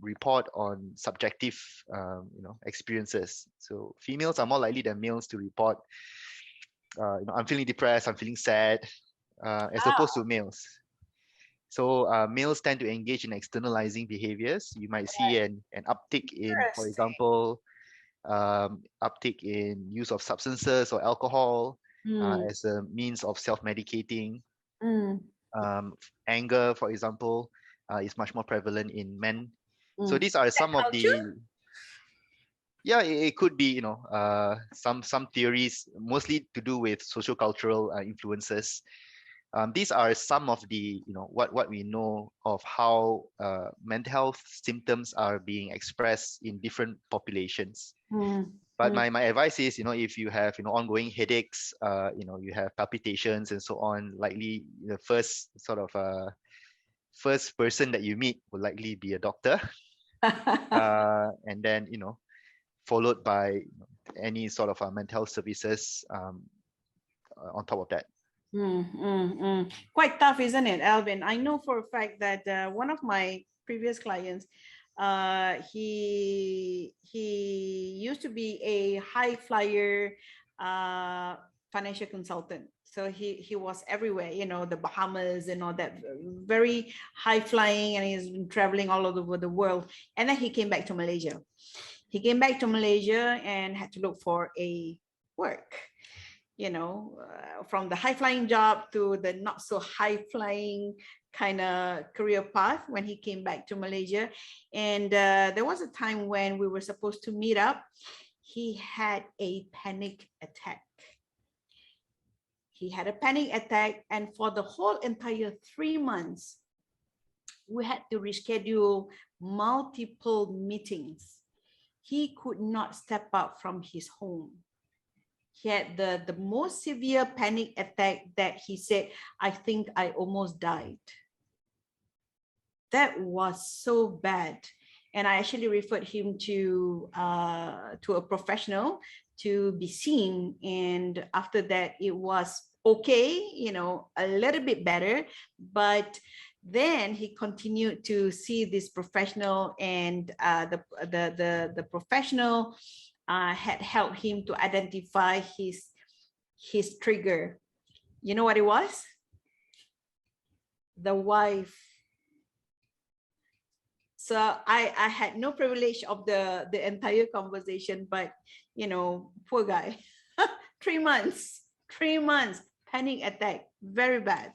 report on subjective experiences. So females are more likely than males to report I'm feeling depressed, I'm feeling sad, as opposed to males. So males tend to engage in externalizing behaviors. You might see an uptick in, for example, uptick in use of substances or alcohol as a means of self-medicating. Anger, for example, is much more prevalent in men. So these are some of the, it could be, some theories, mostly to do with socio-cultural influences. These are some of the, what we know of how mental health symptoms are being expressed in different populations. But my advice is, if you have, ongoing headaches, you have palpitations and so on, likely the first sort of first person that you meet will likely be a doctor. And then, followed by any sort of mental health services on top of that. Quite tough, isn't it, Alvin? I know for a fact that one of my previous clients, he used to be a high flyer financial consultant. So he was everywhere, you know, the Bahamas and all that, very high flying, and he's been traveling all over the world. And then he came back to Malaysia. He came back to Malaysia and had to look for a work, you know, from the high flying job to the not so high flying kind of career path when he came back to Malaysia. And there was a time when we were supposed to meet up. He had a panic attack. He had a panic attack, and for the whole entire 3 months, we had to reschedule multiple meetings. He could not step out from his home. He had the most severe panic attack that he said, I think I almost died. That was so bad. And I actually referred him to a professional to be seen. And after that, it was okay, you know, a little bit better. But then he continued to see this professional, and the professional had helped him to identify his trigger. You know what it was? The wife. So I had no privilege of the entire conversation, but you know, poor guy. 3 months, panic attack, very bad.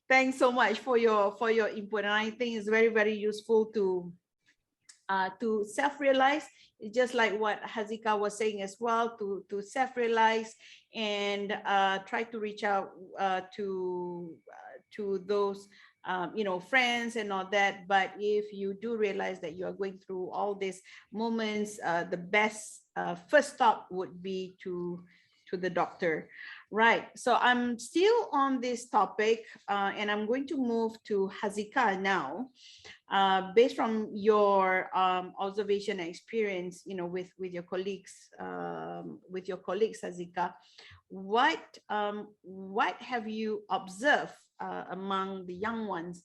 Thanks so much for your input, and I think it's very, very useful to self-realize. It's just like what Hazika was saying as well, to self-realize and try to reach out to those you know, friends and all that. But if you do realize that you are going through all these moments, the best first stop would be to the doctor. Right. So I'm still on this topic, and I'm going to move to Hazika now. Based from your observation and experience, you know, with your colleagues, Hazika, what have you observed among the young ones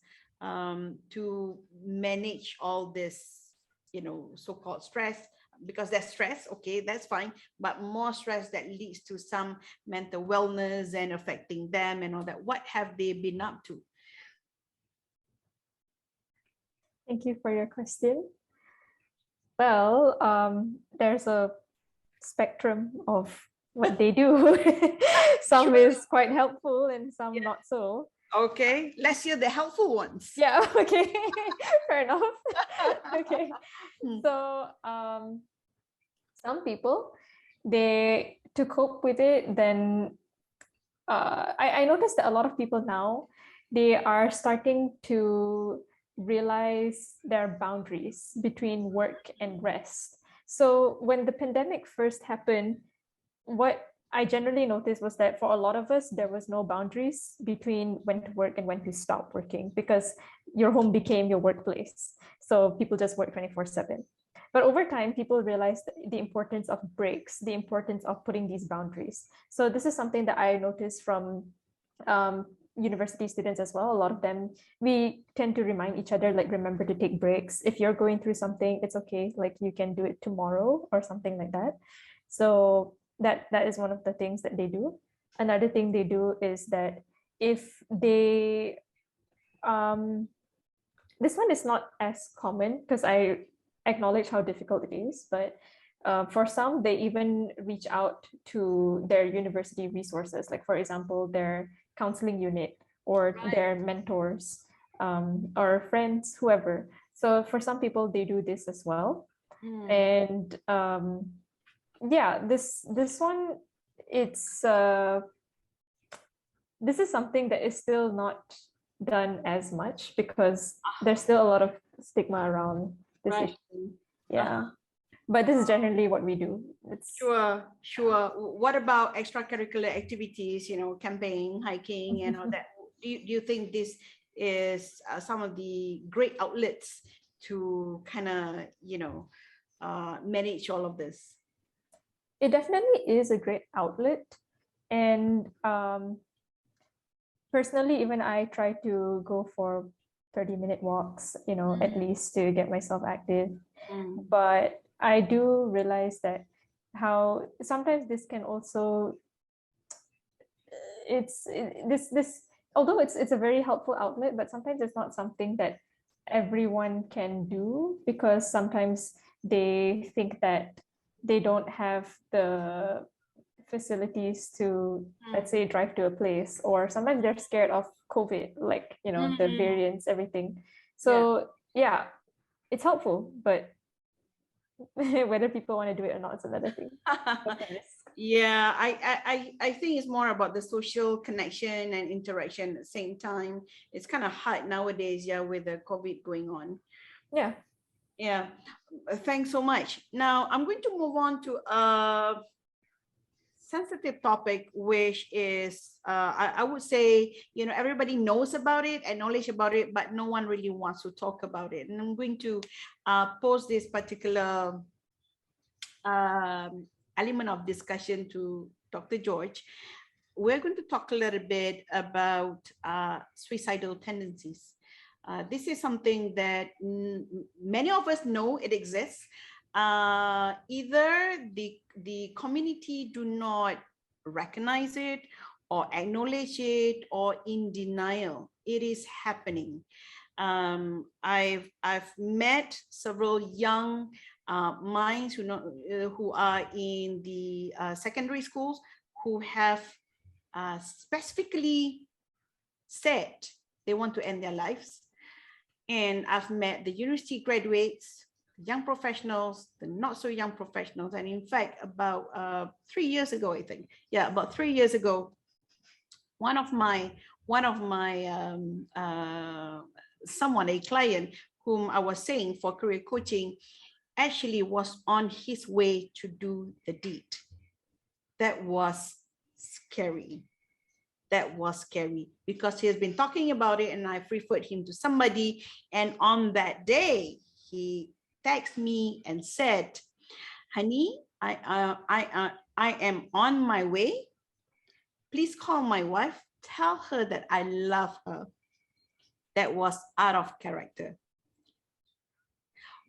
to manage all this, you know, so-called stress? Because that's stress, okay, that's fine, but more stress that leads to some mental wellness and affecting them and all that. What have they been up to? Thank you for your question. Well, there's a spectrum of what they do. Some Sure. is quite helpful and some not so. Okay, let's hear the helpful ones. Yeah, okay. Fair enough. Okay. Hmm. So some people, to cope with it, then I noticed that a lot of people now, they are starting to realize their boundaries between work and rest. So when the pandemic first happened, what I generally noticed was that for a lot of us, there was no boundaries between when to work and when to stop working, because your home became your workplace. So people just work 24/7. But over time, people realized the importance of breaks, the importance of putting these boundaries. So this is something that I noticed from university students as well. A lot of them, we tend to remind each other, like, remember to take breaks. If you're going through something, it's okay, like you can do it tomorrow or something like that. So that is one of the things that they do. Another thing they do is that if they this one is not as common, because I acknowledge how difficult it is, but for some, they even reach out to their university resources, like for example, their counseling unit or their mentors or friends, whoever. So for some people, they do this as well. And yeah, this one, it's this is something that is still not done as much, because there's still a lot of stigma around this issue. Yeah. But this is generally what we do. It's Sure. What about extracurricular activities, you know, camping, hiking and all that? Do you think this is some of the great outlets to kind of, you know, manage all of this? It definitely is a great outlet. And personally, even I try to go for 30-minute walks, you know, at least to get myself active. But I do realize that how sometimes this can also this although it's a very helpful outlet, but sometimes it's not something that everyone can do, because sometimes they think that they don't have the facilities to, let's say, drive to a place, or sometimes they're scared of COVID, like, you know, the variants, everything. So yeah, it's helpful, but whether people want to do it or not is another thing. Yeah, I think it's more about the social connection and interaction at the same time. It's kind of hard nowadays, yeah, with the COVID going on. Yeah. Yeah. Thanks so much. Now I'm going to move on to a sensitive topic, which is, I would say, you know, everybody knows about it and knowledge about it, but no one really wants to talk about it. And I'm going to pose this particular element of discussion to Dr. George. We're going to talk a little bit about suicidal tendencies. This is something that many of us know it exists. Either the community do not recognize it or acknowledge it, or in denial. It is happening. I've met several young minds who are in the secondary schools, who have specifically said they want to end their lives. And I've met the university graduates, young professionals, the not so young professionals. And in fact, about 3 years ago, I think, yeah, about 3 years ago, one of my someone, a client whom I was saying for career coaching, actually was on his way to do the deed. That was scary. That was scary, because he has been talking about it, and I've referred him to somebody. And on that day, he texted me and said, "Honey, I am on my way. Please call my wife. Tell her that I love her." That was out of character.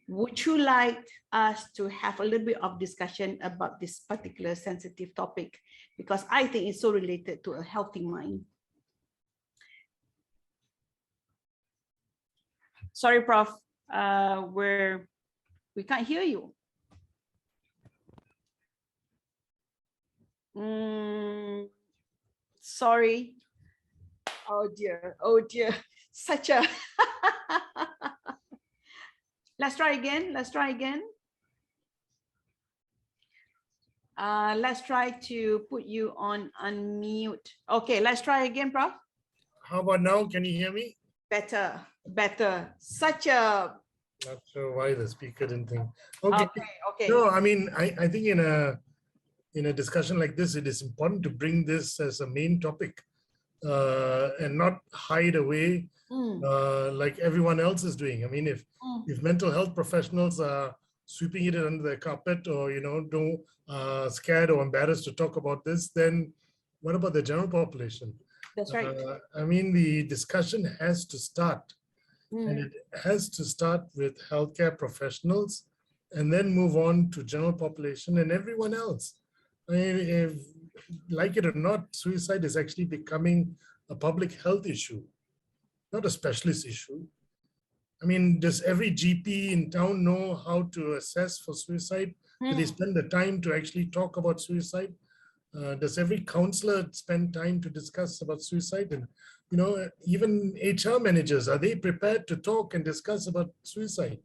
Would you like us to have a little bit of discussion about this particular sensitive topic? Because I think it's so related to a healthy mind. Sorry, Prof. We can't hear you. Sorry. Oh dear. Oh dear. Such a... Let's try again. Let's try again. Let's try to put you on unmute. Okay, let's try again, Prof. How about now? Can you hear me? Better, better. Such a... Not sure why the speaker didn't think. Okay, okay. No, I mean, I think in a discussion like this, it is important to bring this as a main topic and not hide away like everyone else is doing. I mean, if mental health professionals are sweeping it under the carpet, or don't scared or embarrassed to talk about this, then what about the general population? That's right. I mean, the discussion has to start, and it has to start with healthcare professionals, and then move on to general population and everyone else. I mean, if, like it or not, suicide is actually becoming a public health issue, not a specialist issue. I mean, does every GP in town know how to assess for suicide? Do they spend the time to actually talk about suicide? Does every counselor spend time to discuss about suicide? And, even HR managers, are they prepared to talk and discuss about suicide?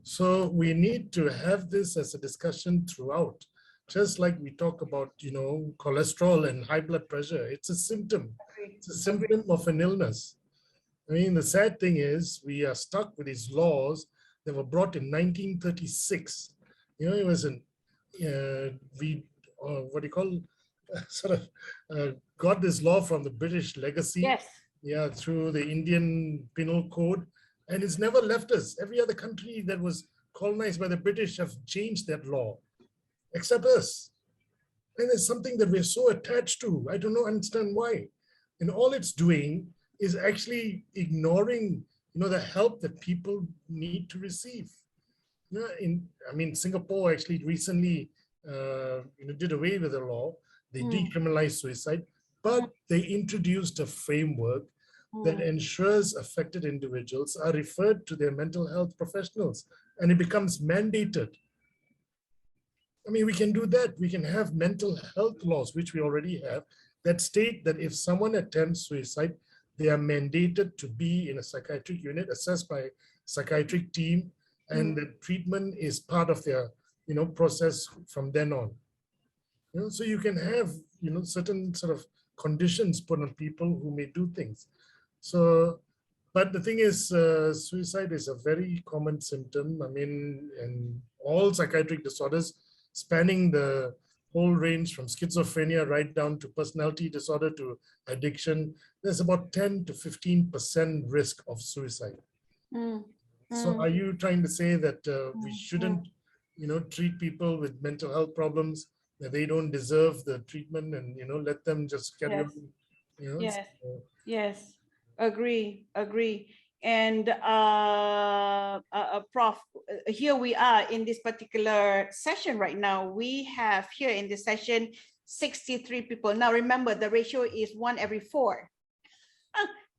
So we need to have this as a discussion throughout. Just like we talk about, cholesterol and high blood pressure, it's a symptom. It's a symptom of an illness. I mean, the sad thing is we are stuck with these laws that were brought in 1936. It was what do you call, got this law from the British legacy. Yes. Yeah, through the Indian Penal Code. And it's never left us. Every other country that was colonized by the British have changed that law, except us. And it's something that we're so attached to. I don't understand why. And all it's doing is actually ignoring, the help that people need to receive. Singapore actually recently, did away with the law. They decriminalized suicide, but they introduced a framework that ensures affected individuals are referred to their mental health professionals, and it becomes mandated. I mean, we can do that. We can have mental health laws, which we already have, that state that if someone attempts suicide, they are mandated to be in a psychiatric unit assessed by a psychiatric team, and the treatment is part of their, process from then on. So you can have, certain sort of conditions put on people who may do things. So, but the thing is, suicide is a very common symptom. I mean, in all psychiatric disorders, spanning the whole range from schizophrenia right down to personality disorder to addiction, there's about 10 to 15% risk of suicide. So are you trying to say that we shouldn't, treat people with mental health problems, that they don't deserve the treatment, and, let them just carry on? Yes, agree. And Prof, here we are in this particular session right now. We have here in this session 63 people. Now remember, the ratio is 1 every 4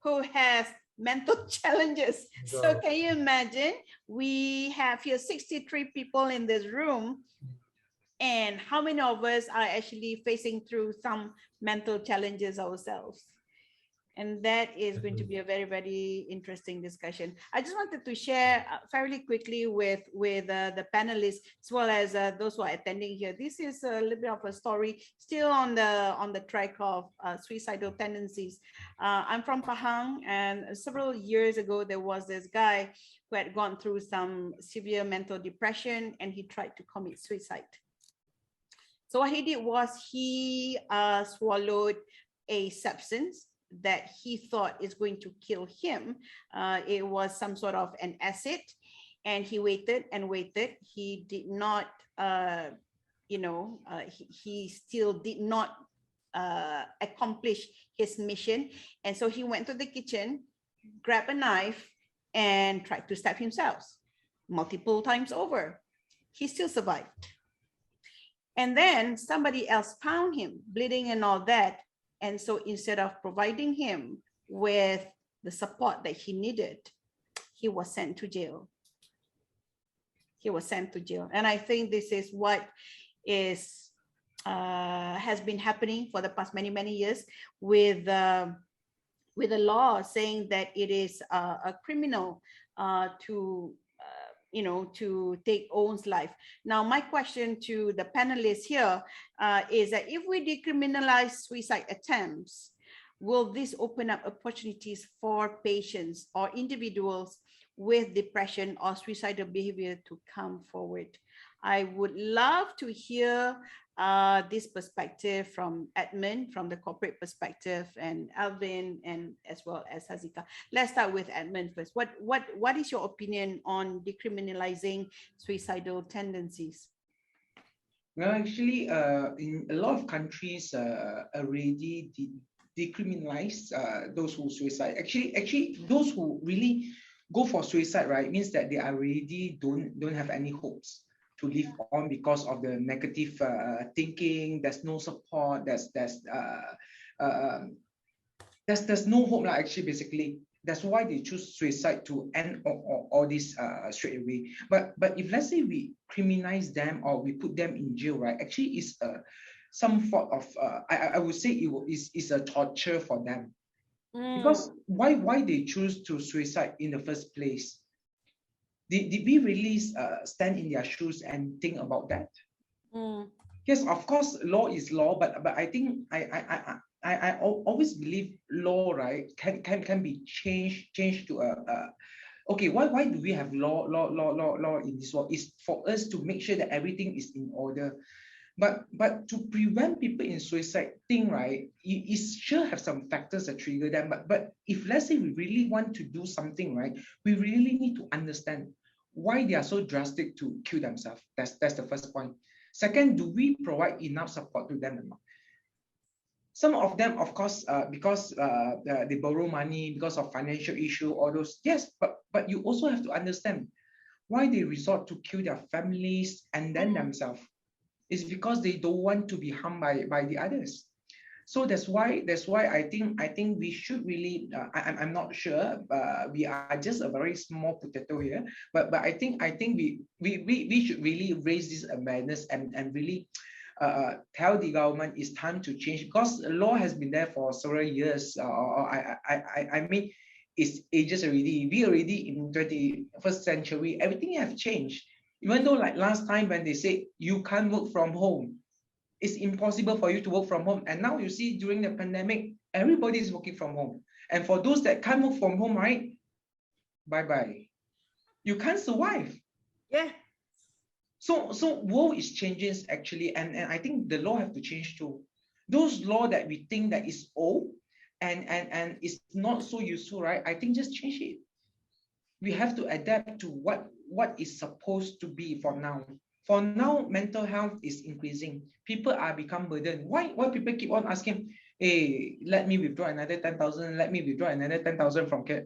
who has mental challenges. So can you imagine? We have here 63 people in this room, and how many of us are actually facing through some mental challenges ourselves? And that is going to be a very, very interesting discussion. I just wanted to share fairly quickly with the panelists, as well as those who are attending here. This is a little bit of a story, still on the track of suicidal tendencies. I'm from Pahang, and several years ago, there was this guy who had gone through some severe mental depression, and he tried to commit suicide. So what he did was he swallowed a substance that he thought is going to kill him. It was some sort of an acid, and he waited and waited. He did not, he still did not accomplish his mission. And so he went to the kitchen, grabbed a knife, and tried to stab himself multiple times over. He still survived. And then somebody else found him bleeding and all that. And so instead of providing him with the support that he needed, he was sent to jail. He was sent to jail. And I think this is what has been happening for the past many, many years with the law saying that it is a criminal to take one's life. Now, my question to the panelists here is that if we decriminalize suicide attempts, will this open up opportunities for patients or individuals with depression or suicidal behavior to come forward? I would love to hear this perspective from Edmund, from the corporate perspective, and Alvin, and as well as Hazika. Let's start with Edmund first. What is your opinion on decriminalizing suicidal tendencies? Well, actually, in a lot of countries already decriminalize those who suicide. Actually, those who really go for suicide, right, means that they already don't have any hopes to live on because of the negative thinking. There's no support. There's no hope. Actually, basically, that's why they choose suicide to end all this straight away. But if let's say we criminalize them or we put them in jail, right? Actually, it's some sort of I would say it's a torture for them. Because why they choose to suicide in the first place? Did we really stand in their shoes and think about that? Yes, of course, law is law, but I think I always believe law, right, can be changed to okay. Why do we have law in this world? Is for us to make sure that everything is in order. But to prevent people in suicide thing, right, you sure have some factors that trigger them. But if let's say we really want to do something, right, we really need to understand why they are so drastic to kill themselves. That's the first point. Second, do we provide enough support to them or not? Some of them, of course, because they borrow money, because of financial issue, all those, yes, but you also have to understand why they resort to kill their families and then themselves. It's because they don't want to be harmed by the others. So that's why I think we should really I'm not sure, we are just a very small potato here, but I think we should really raise this awareness and really tell the government it's time to change, because the law has been there for several years. I mean, it's ages already. We already in 21st century. Everything have changed. Even though like last time when they say you can't work from home, it's impossible for you to work from home. And now you see during the pandemic, everybody is working from home. And for those that can't work from home, right? Bye-bye. You can't survive. Yeah. So world is changing actually, and I think the law have to change too. Those law that we think that is old and is not so useful, right? I think just change it. We have to adapt to what is supposed to be for now. For now, mental health is increasing. People are become burdened. Why people keep on asking, hey, let me withdraw another 10,000, let me withdraw another 10,000 from CAP.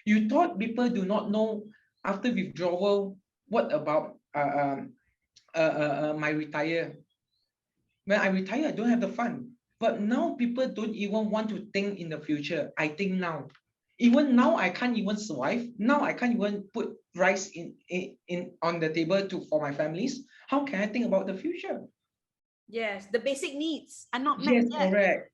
You thought people do not know after withdrawal, what about my retire? When I retire, I don't have the fund. But now people don't even want to think in the future. I think now. Even now, I can't even survive. Now I can't even put rice in on the table for my families. How can I think about the future? Yes, the basic needs are not met Yes, yet.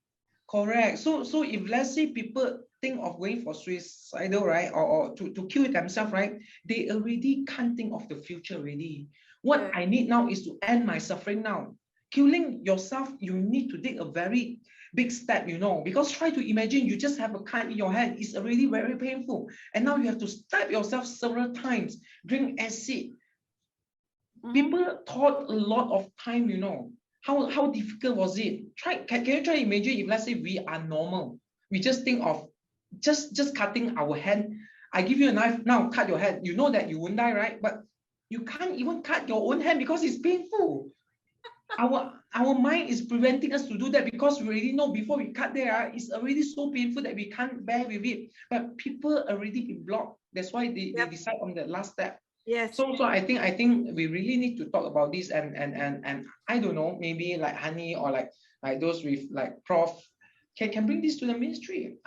correct. So if let's say people think of going for suicidal, right, or to kill themselves, right, they already can't think of the future already. What Yeah. I need now is to end my suffering now. Killing yourself, you need to take a very big step, because try to imagine you just have a cut in your hand. It's already very painful. And now you have to stab yourself several times, drink acid. People thought a lot of time, How difficult was it? Can you try to imagine if let's say we are normal? We just think of just cutting our hand. I give you a knife, now cut your hand. You know that you won't die, right? But you can't even cut your own hand because it's painful. Our mind is preventing us to do that because we already know before we cut there, it's already so painful that we can't bear with it. But people already been blocked. That's why they decide on the last step. Yes. So I think we really need to talk about this and I don't know, maybe like Honey or like those with like Prof can bring this to the ministry.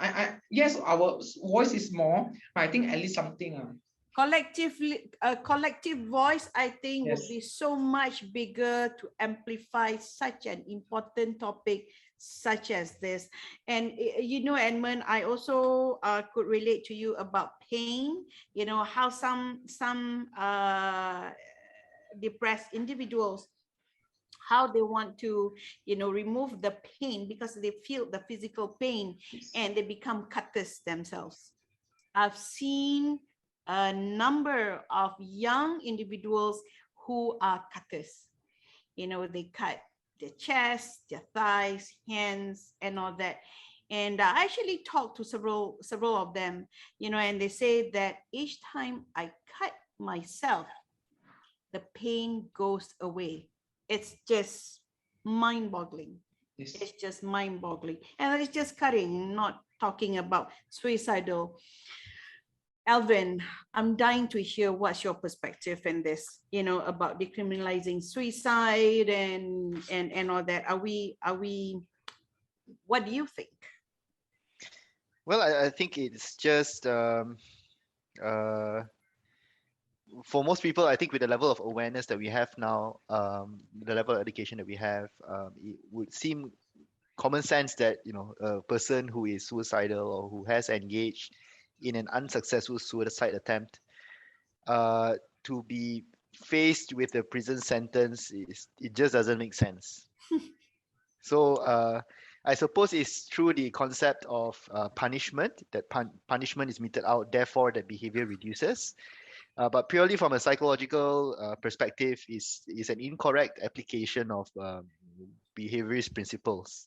Yes, our voice is small, but I think at least something. Collectively, a collective voice, I think, would Yes. be so much bigger to amplify such an important topic such as this. And Edmund, I also could relate to you about pain. How some depressed individuals, how they want to remove the pain because they feel the physical pain, and they become cutters themselves. I've seen a number of young individuals who are cutters. They cut their chest, their thighs, hands, and all that. And I actually talked to several of them, and they say that each time I cut myself, the pain goes away. It's just mind-boggling. Yes. It's just mind-boggling. And it's just cutting, not talking about suicidal. Alvin, I'm dying to hear what's your perspective in this, about decriminalizing suicide and all that. Are we, what do you think? Well, I think it's just for most people, I think with the level of awareness that we have now, the level of education that we have, it would seem common sense that a person who is suicidal or who has engaged in an unsuccessful suicide attempt, to be faced with a prison sentence, it just doesn't make sense. So I suppose it's through the concept of punishment, that punishment is meted out, therefore that behavior reduces. But purely from a psychological perspective, is an incorrect application of behaviorist principles.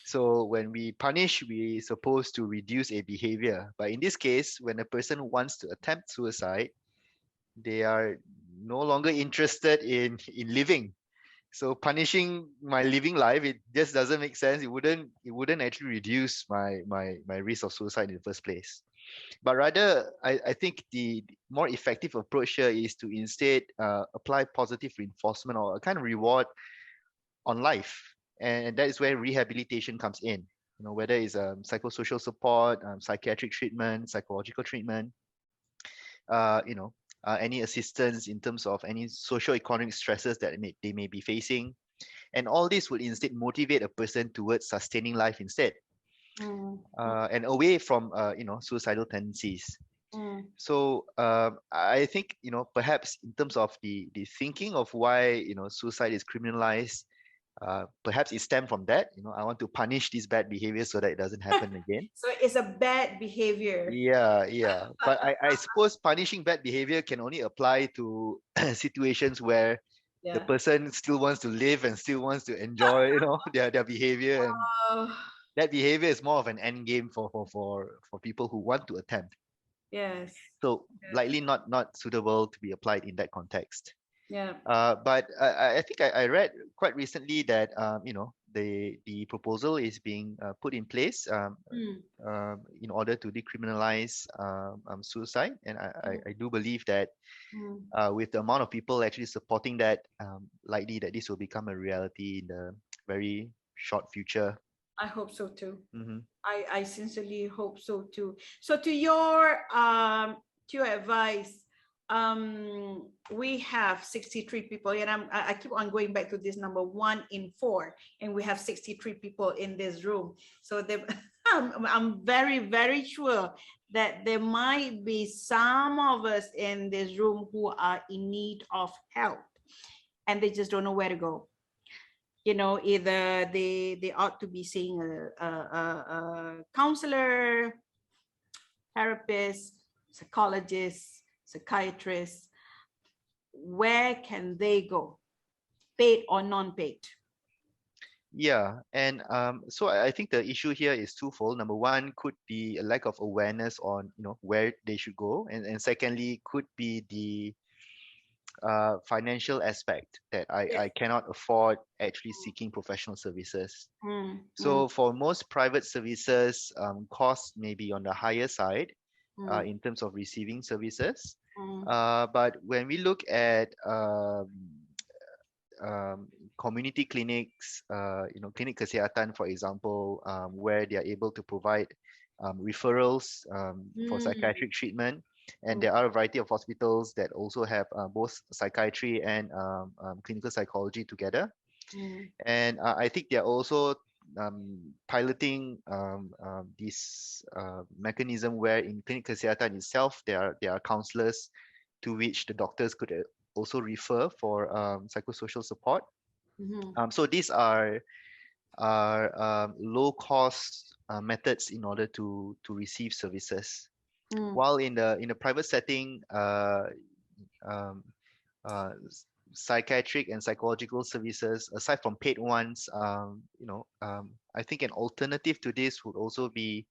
So when we punish, we're supposed to reduce a behavior. But in this case, when a person wants to attempt suicide, they are no longer interested in living. So punishing my living life, it just doesn't make sense. It wouldn't actually reduce my risk of suicide in the first place. But rather, I think the more effective approach here is to instead apply positive reinforcement or a kind of reward on life. and that is where rehabilitation comes in. Whether it's psychosocial support, psychiatric treatment, psychological treatment, any assistance in terms of any socio-economic stresses that they may be facing. And all this would instead motivate a person towards sustaining life instead, and away from suicidal tendencies. So I think perhaps in terms of the thinking of why suicide is criminalized, perhaps it stemmed from that. I want to punish this bad behavior so that it doesn't happen again. So it's a bad behavior. Yeah. But I suppose punishing bad behavior can only apply to situations where the person still wants to live and still wants to enjoy their behavior, and that behavior is more of an end game for people who want to attempt. Yes. So likely not suitable to be applied in that context. Yeah. But I think I read quite recently that the proposal is being put in place in order to decriminalize suicide, and I do believe that with the amount of people actually supporting that, likely that this will become a reality in the very short future. I hope so too. Mm-hmm. I sincerely hope so too. So to your advice, we have 63 people, and I keep on going back to this number 1 in 4, and we have 63 people in this room. So I'm very, very sure that there might be some of us in this room who are in need of help, and they just don't know where to go. Either they ought to be seeing a counselor, therapist, psychologist, psychiatrist. Where can they go, paid or non-paid? Yeah, and so I think the issue here is twofold. Number one could be a lack of awareness on where they should go, and secondly could be the financial aspect that I cannot afford actually seeking professional services. So for most private services, costs may be on the higher side in terms of receiving services. But when we look at community clinics, clinic kesihatan, for example, where they are able to provide referrals for psychiatric treatment. And there are a variety of hospitals that also have both psychiatry and clinical psychology together. And I think they're also piloting this mechanism where in clinic kesihatan itself, there are counselors to which the doctors could also refer for psychosocial support. So these are low cost methods in order to receive services. While in the private setting, psychiatric and psychological services, aside from paid ones, I think an alternative to this would also be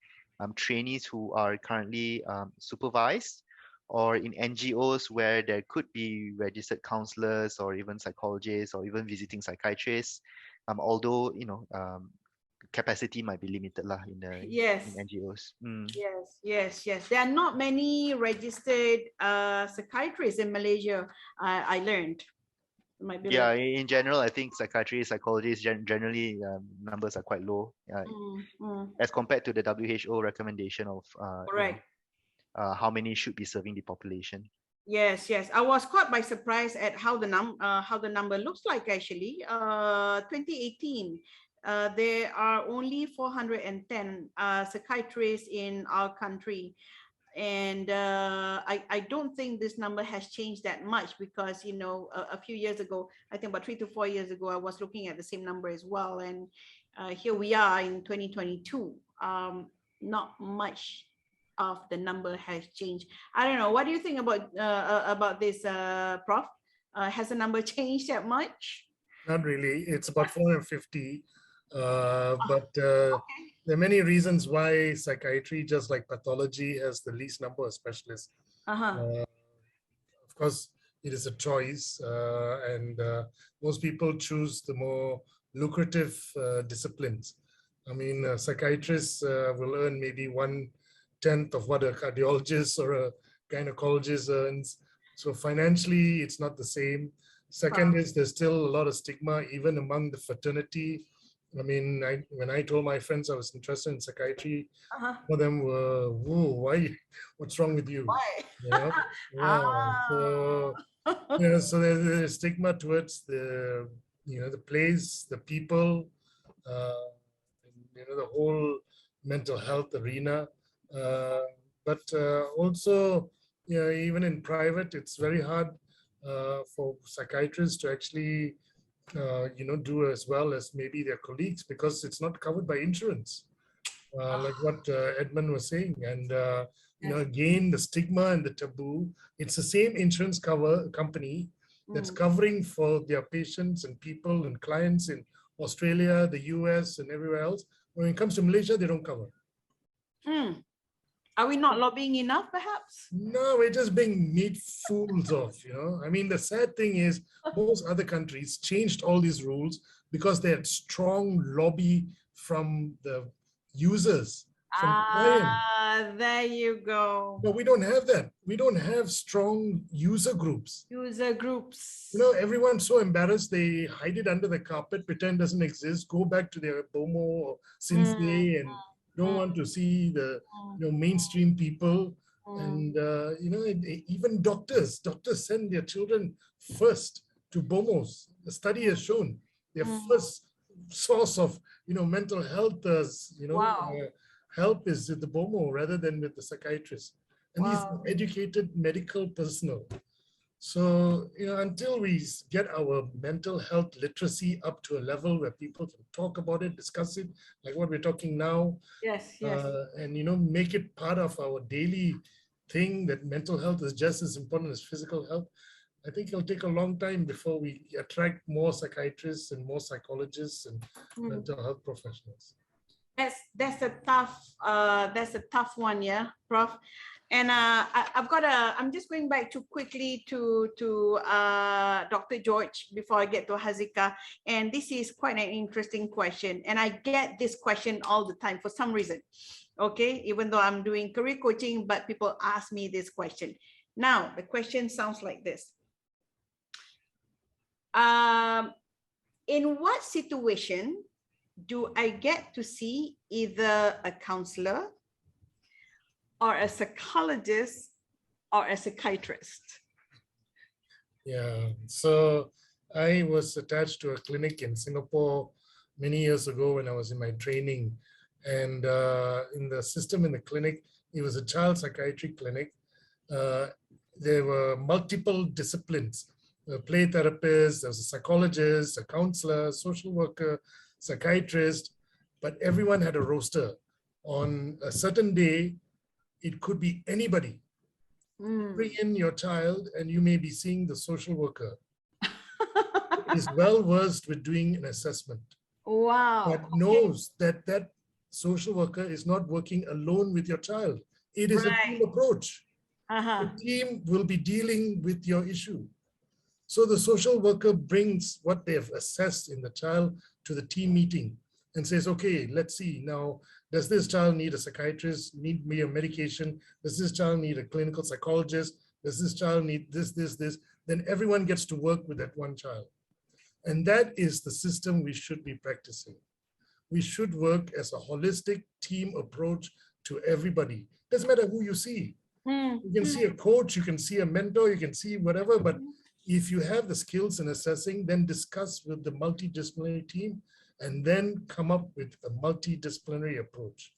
trainees who are currently supervised, or in NGOs where there could be registered counselors or even psychologists or even visiting psychiatrists, although capacity might be limited in NGOs. Yes. There are not many registered psychiatrists in Malaysia. I learned. Might be in general, I think psychiatry, psychologists generally numbers are quite low as compared to the WHO recommendation of how many should be serving the population. Yes. I was caught by surprise at how the number looks like actually. 2018. There are only 410 psychiatrists in our country. And I don't think this number has changed that much, because, a few years ago, I think about 3 to 4 years ago, I was looking at the same number as well. And here we are in 2022. Not much of the number has changed. I don't know. What do you think about this, Prof? Has the number changed that much? Not really. It's about 450. But there are many reasons why psychiatry, just like pathology, has the least number of specialists. Of course, it is a choice, and most people choose the more lucrative disciplines. I mean, psychiatrists will earn maybe 1/10 of what a cardiologist or a gynecologist earns. So financially, it's not the same. Second is there's still a lot of stigma, even among the fraternity, I mean, when I told my friends I was interested in psychiatry, Uh-huh. some of them were, whoa, why? What's wrong with you? Why? You know? Yeah. So, yeah, so there's a stigma towards the, the place, the people, uh, the whole mental health arena. But also, even in private, it's very hard for psychiatrists to actually, do as well as maybe their colleagues because it's not covered by insurance, like what Edmund was saying. And, again, the stigma and the taboo, it's the same insurance company that's covering for their patients and people and clients in Australia, the US, and everywhere else. When it comes to Malaysia, they don't cover. Are we not lobbying enough, perhaps? No, we're just being made fools of, I mean, the sad thing is most other countries changed all these rules because they had strong lobby from the users, from the client. There you go. But we don't have that. We don't have strong user groups. User groups. Everyone's so embarrassed. They hide it under the carpet, pretend it doesn't exist, go back to their BOMO or Sinsei and don't want to see the mainstream people. And, even doctors send their children first to BOMOs. The study has shown their first source of, mental health, help is with the BOMO rather than with the psychiatrist. And these are educated medical personnel. So, until we get our mental health literacy up to a level where people can talk about it, discuss it, like what we're talking now. Yes. And, make it part of our daily thing that mental health is just as important as physical health. I think it'll take a long time before we attract more psychiatrists and more psychologists and mental health professionals. That's a tough one, yeah, Prof. And I'm just going back too quickly to Dr. George before I get to Hazika. And this is quite an interesting question. And I get this question all the time for some reason. Okay, even though I'm doing career coaching, but people ask me this question. Now, the question sounds like this. In what situation do I get to see either a counselor or a psychologist or a psychiatrist? Yeah, so I was attached to a clinic in Singapore many years ago when I was in my training. And in the system in the clinic, it was a child psychiatry clinic. There were multiple disciplines, a play therapist, there was a psychologist, a counselor, social worker, psychiatrist, but everyone had a roster. On a certain day, it could be anybody. Bring in your child and you may be seeing the social worker. Is well versed with doing an assessment. Wow. But knows that that social worker is not working alone with your child. It is a team approach. The team will be dealing with your issue. So the social worker brings what they have assessed in the child to the team meeting and says, okay, let's see now, does this child need a psychiatrist, need a medication? Does this child need a clinical psychologist? Does this child need this? Then everyone gets to work with that one child. And that is the system we should be practicing. We should work as a holistic team approach to everybody. Doesn't matter who you see. You can see a coach, you can see a mentor, you can see whatever, but if you have the skills in assessing, then discuss with the multidisciplinary team and then come up with a multidisciplinary approach.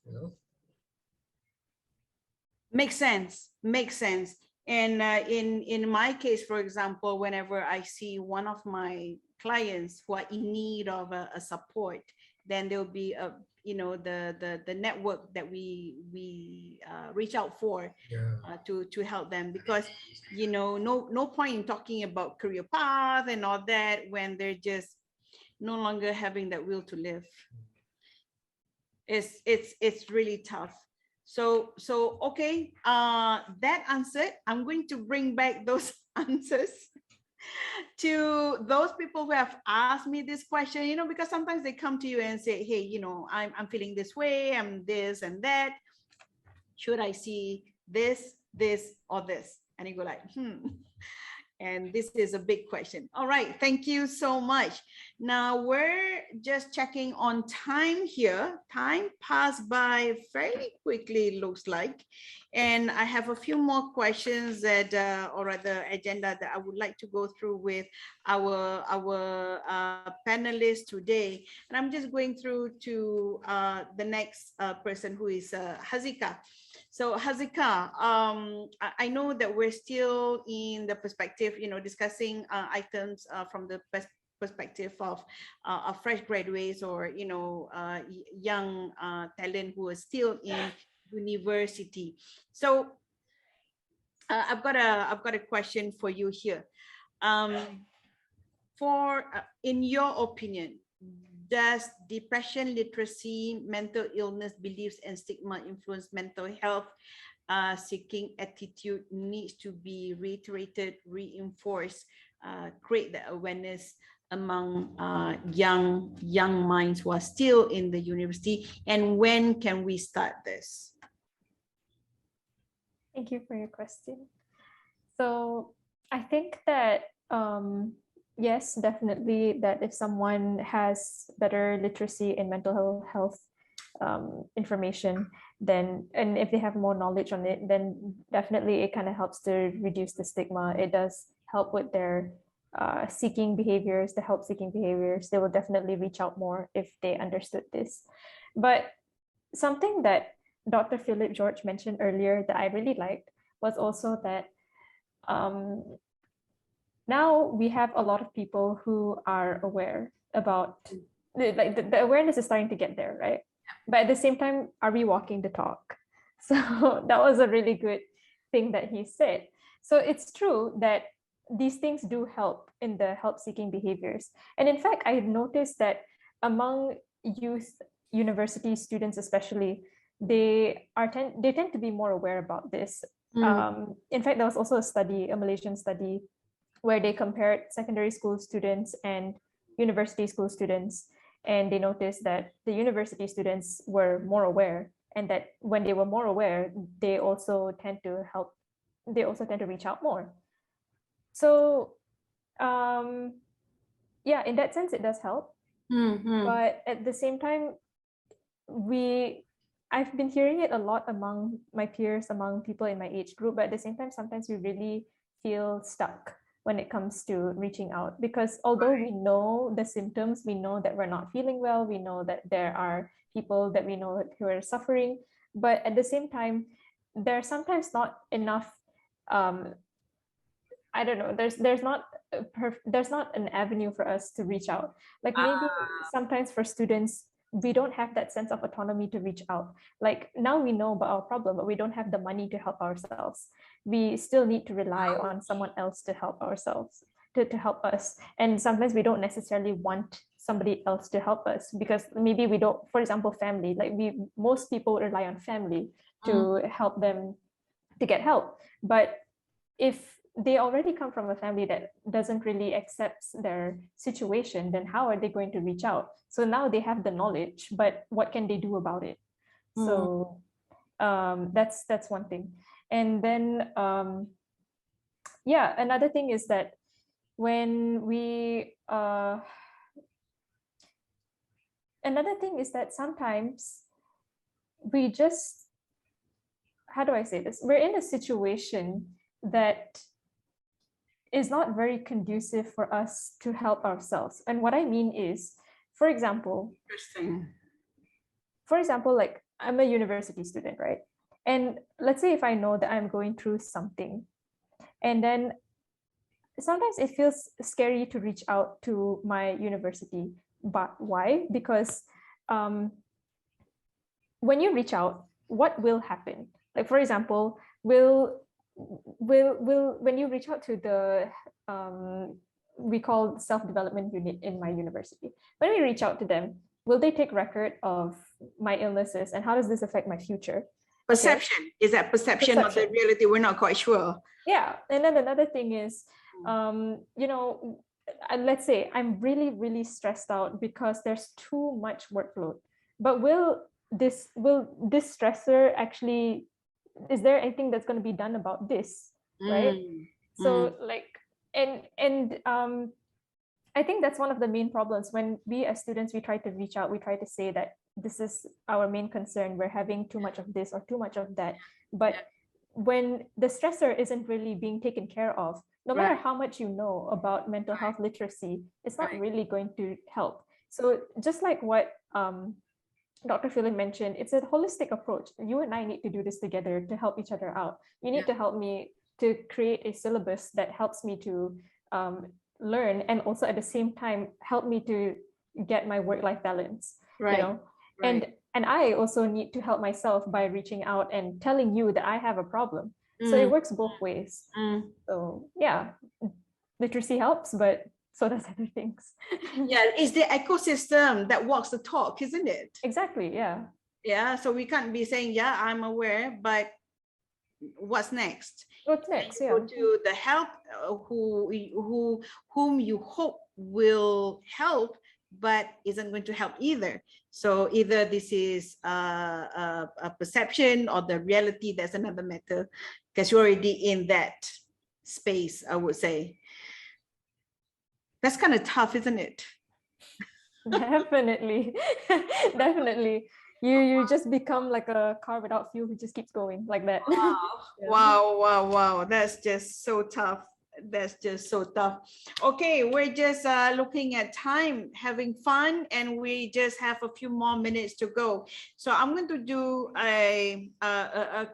Makes sense. And in my case, for example, whenever I see one of my clients who are in need of a support, then there'll be the network that we reach out for to help them, because no point in talking about career path and all that when they're just no longer having that will to live. It's really tough. So okay, that answered. I'm going to bring back those answers to those people who have asked me this question, because sometimes they come to you and say, hey, I'm feeling this way, I'm this and that. Should I see this, or this? And you go like, And this is a big question. All right, thank you so much. Now we're just checking on time here. Time passed by fairly quickly, it looks like. And I have a few more questions that, or rather agenda that I would like to go through with our panelists today. And I'm just going through to the next person, who is Hazika. So Hazika, I know that we're still in the perspective, discussing items from the perspective of fresh graduates, or young talent who are still in university. So I've got a question for you here. In your opinion, does depression, literacy, mental illness, beliefs, and stigma influence mental health seeking attitude needs to be reiterated, reinforced, create the awareness among young minds who are still in the university? And when can we start this? Thank you for your question. So I think that yes, definitely, that if someone has better literacy in mental health information, then, and if they have more knowledge on it, then definitely it kind of helps to reduce the stigma. It does help with their seeking behaviors, the help seeking behaviors. They will definitely reach out more if they understood this. But something that Dr. Philip George mentioned earlier that I really liked was also that now we have a lot of people who are aware about, like the awareness is starting to get there, right? But at the same time, are we walking the talk? So that was a really good thing that he said. So it's true that these things do help in the help-seeking behaviors. And in fact, I noticed that among youth, university students especially, they tend to be more aware about this. In fact, there was also a Malaysian study, where they compared secondary school students and university school students, and they noticed that the university students were more aware, and that when they were more aware, they also tend to reach out more. So yeah, in that sense, it does help. But at the same time, I've been hearing it a lot among my peers, among people in my age group, but at the same time, sometimes we really feel stuck when it comes to reaching out, because although we know the symptoms, we know that we're not feeling well, we know that there are people that we know who are suffering, but at the same time, there's sometimes not enough, I don't know, there's not an avenue for us to reach out. Like maybe sometimes for students, we don't have that sense of autonomy to reach out. Like now we know about our problem, but we don't have the money to help ourselves. We still need to rely on someone else to help ourselves, to help us. And sometimes we don't necessarily want somebody else to help us, because maybe we don't, for example, family, like most people rely on family to help them to get help. But if they already come from a family that doesn't really accept their situation, then how are they going to reach out? So now they have the knowledge, but what can they do about it? So that's one thing. And then yeah, another thing is that when we another thing is that sometimes we just, how do I say this? We're in a situation that is not very conducive for us to help ourselves. And what I mean is, for example, like I'm a university student, right? And let's say if I know that I'm going through something, and then sometimes it feels scary to reach out to my university. But why? Because when you reach out, what will happen? Like, for example, will when you reach out to the we call self-development unit in my university, when we reach out to them, will they take record of my illnesses, and how does this affect my future? Perception. Okay. Is that perception of the reality? We're not quite sure. Yeah. And then another thing is, you know, let's say I'm really, really stressed out because there's too much workload. But will this stressor actually, is there anything that's going to be done about this? Right? So like, And I think that's one of the main problems. When we as students, we try to reach out, we try to say that this is our main concern, we're having too much of this or too much of that. But when the stressor isn't really being taken care of, no matter how much you know about mental health literacy, it's not really going to help. So just like what Dr. Philip mentioned, it's a holistic approach. You and I need to do this together to help each other out. You need to help me to create a syllabus that helps me to learn, and also at the same time help me to get my work-life balance. You know, and I also need to help myself by reaching out and telling you that I have a problem. So it works both ways. So yeah, literacy helps, but so does other things. Yeah, it's the ecosystem that walks the talk, isn't it? Exactly. Yeah. Yeah. So we can't be saying, yeah, I'm aware, but what's next? What's next? Yeah. Go to the help whom you hope will help, but isn't going to help either. So either this is a perception or the reality. That's another matter, because you're already in that space, I would say. That's kind of tough, isn't it? Definitely. Definitely. You just become like a car without fuel who just keeps going like that. Wow. That's just so tough. That's just so tough. Okay, we're just looking at time, having fun, and we just have a few more minutes to go. So I'm going to do a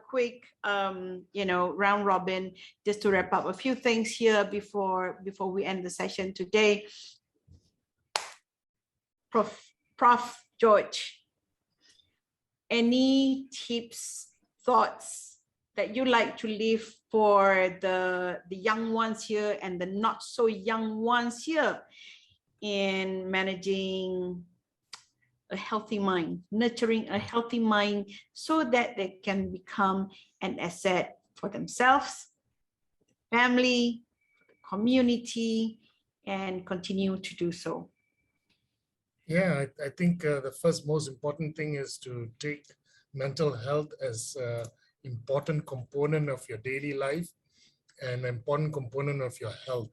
quick round robin just to wrap up a few things here before we end the session today. Prof George, any tips, thoughts that you like to leave for the young ones here and the not so young ones here in managing a healthy mind, nurturing a healthy mind so that they can become an asset for themselves, family, community, and continue to do so? Yeah, I think the first most important thing is to take mental health as an important component of your daily life and an important component of your health.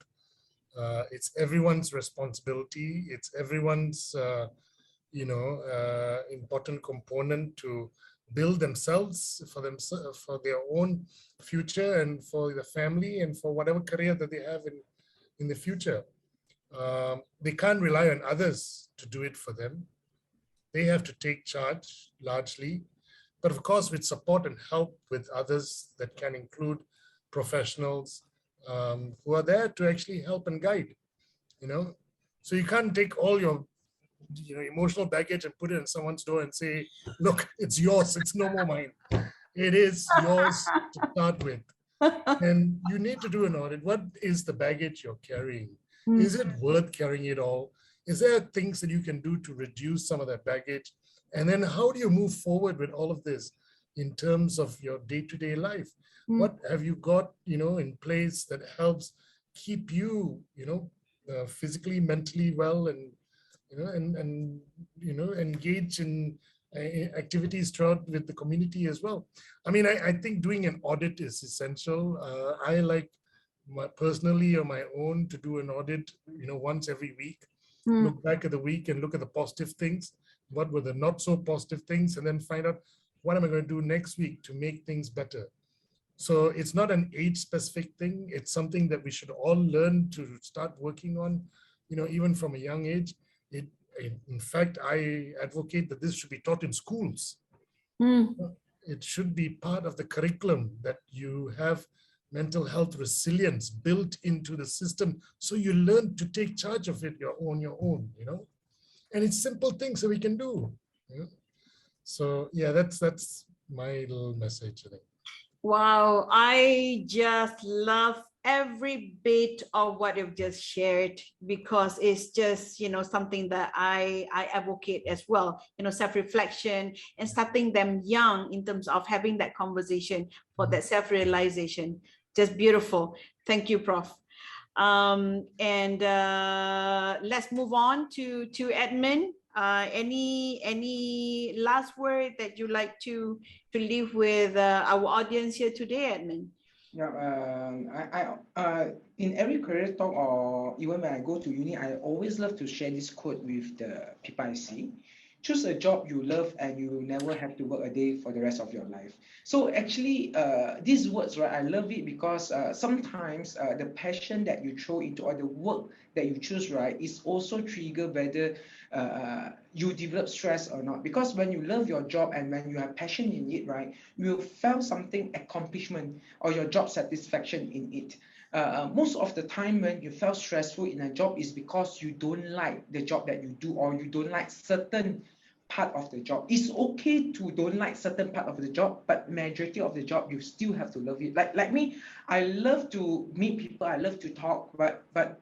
It's everyone's responsibility. It's everyone's, important component to build themselves for their own future and for the family and for whatever career that they have in the future. They can't rely on others to do it for them. They have to take charge largely, but of course with support and help with others that can include professionals who are there to actually help and guide, So you can't take all your emotional baggage and put it in someone's door and say, look, it's yours, it's no more mine. It is yours to start with. And you need to do an audit. What is the baggage you're carrying? Is it worth carrying it all? Is there things that you can do to reduce some of that baggage? And then how do you move forward with all of this in terms of your day-to-day life? What have you got, in place that helps keep you, physically, mentally well and, engage in activities throughout with the community as well. I mean, I think doing an audit is essential. I like personally on my own to do an audit, once every week, look back at the week and look at the positive things, what were the not so positive things, and then find out what am I going to do next week to make things better. So it's not an age specific thing. It's something that we should all learn to start working on, even from a young age. In fact, I advocate that this should be taught in schools. It should be part of the curriculum that you have mental health resilience built into the system, so you learn to take charge of it on your own, and it's simple things that we can do. So yeah, that's my little message, I think. Wow, I just love every bit of what you've just shared, because it's just, something that I advocate as well, self-reflection and starting them young in terms of having that conversation for that self-realization. Just beautiful. Thank you, Prof. And let's move on to Edmund. Any last word that you like to leave with our audience here today, Edmund? Yeah, in every career talk or even when I go to uni, I always love to share this quote with the people I see. Choose a job you love and you will never have to work a day for the rest of your life. So actually, these words, right, I love it because sometimes the passion that you throw into or the work that you choose, right, is also trigger whether you develop stress or not. Because when you love your job and when you have passion in it, right, you will feel something accomplishment or your job satisfaction in it. Most of the time when you feel stressful in a job is because you don't like the job that you do or you don't like certain part of the job. It's okay to don't like certain part of the job, but majority of the job you still have to love it. Like me, I love to meet people, I love to talk, but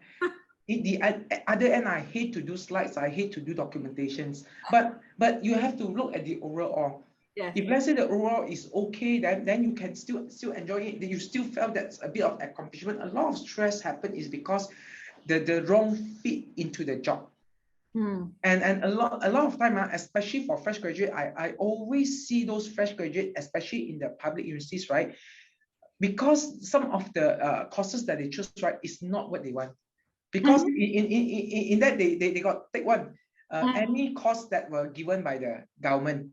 in the other end, I hate to do slides, I hate to do documentations. But you have to look at the overall. Yes. If let's say the overall is okay, then you can still enjoy it. You still felt that's a bit of accomplishment. A lot of stress happen is because the wrong fit into the job. And a lot of time, especially for fresh graduate, I always see those fresh graduate, especially in the public universities, right? Because some of the courses that they choose, right, is not what they want. Because in that they got take one any course that were given by the government.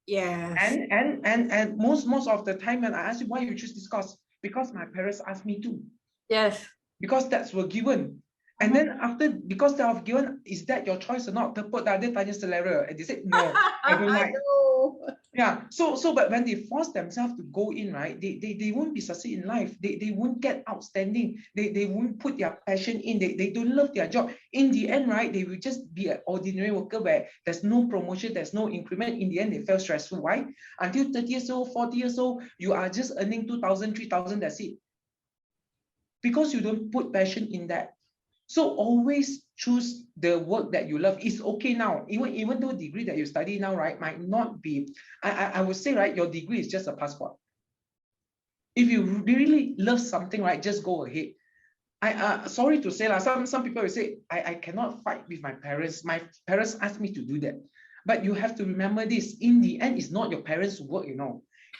Yes. And most of the time when I ask you why you choose this course, because my parents asked me to, Yes. because that's were given. And then after, because they have given, is that your choice or not? Tepuk dada tanya selera. And they said, no, I don't like. know. Yeah. So but when they force themselves to go in, right, they won't be succeed in life. They won't get outstanding. They won't put their passion in. They don't love their job. In the end, right, they will just be an ordinary worker where there's no promotion, there's no increment. In the end, they feel stressful. Why? Until 30 years old, 40 years old, you are just earning 2,000, 3,000, that's it. Because you don't put passion in that. So always choose the work that you love. It's okay now, even though degree that you study now, right, might not be, I would say, right, your degree is just a passport. If you really love something, right, just go ahead. Sorry to say, some people will say, I cannot fight with my parents. My parents asked me to do that. But you have to remember this, in the end, it's not your parents' work,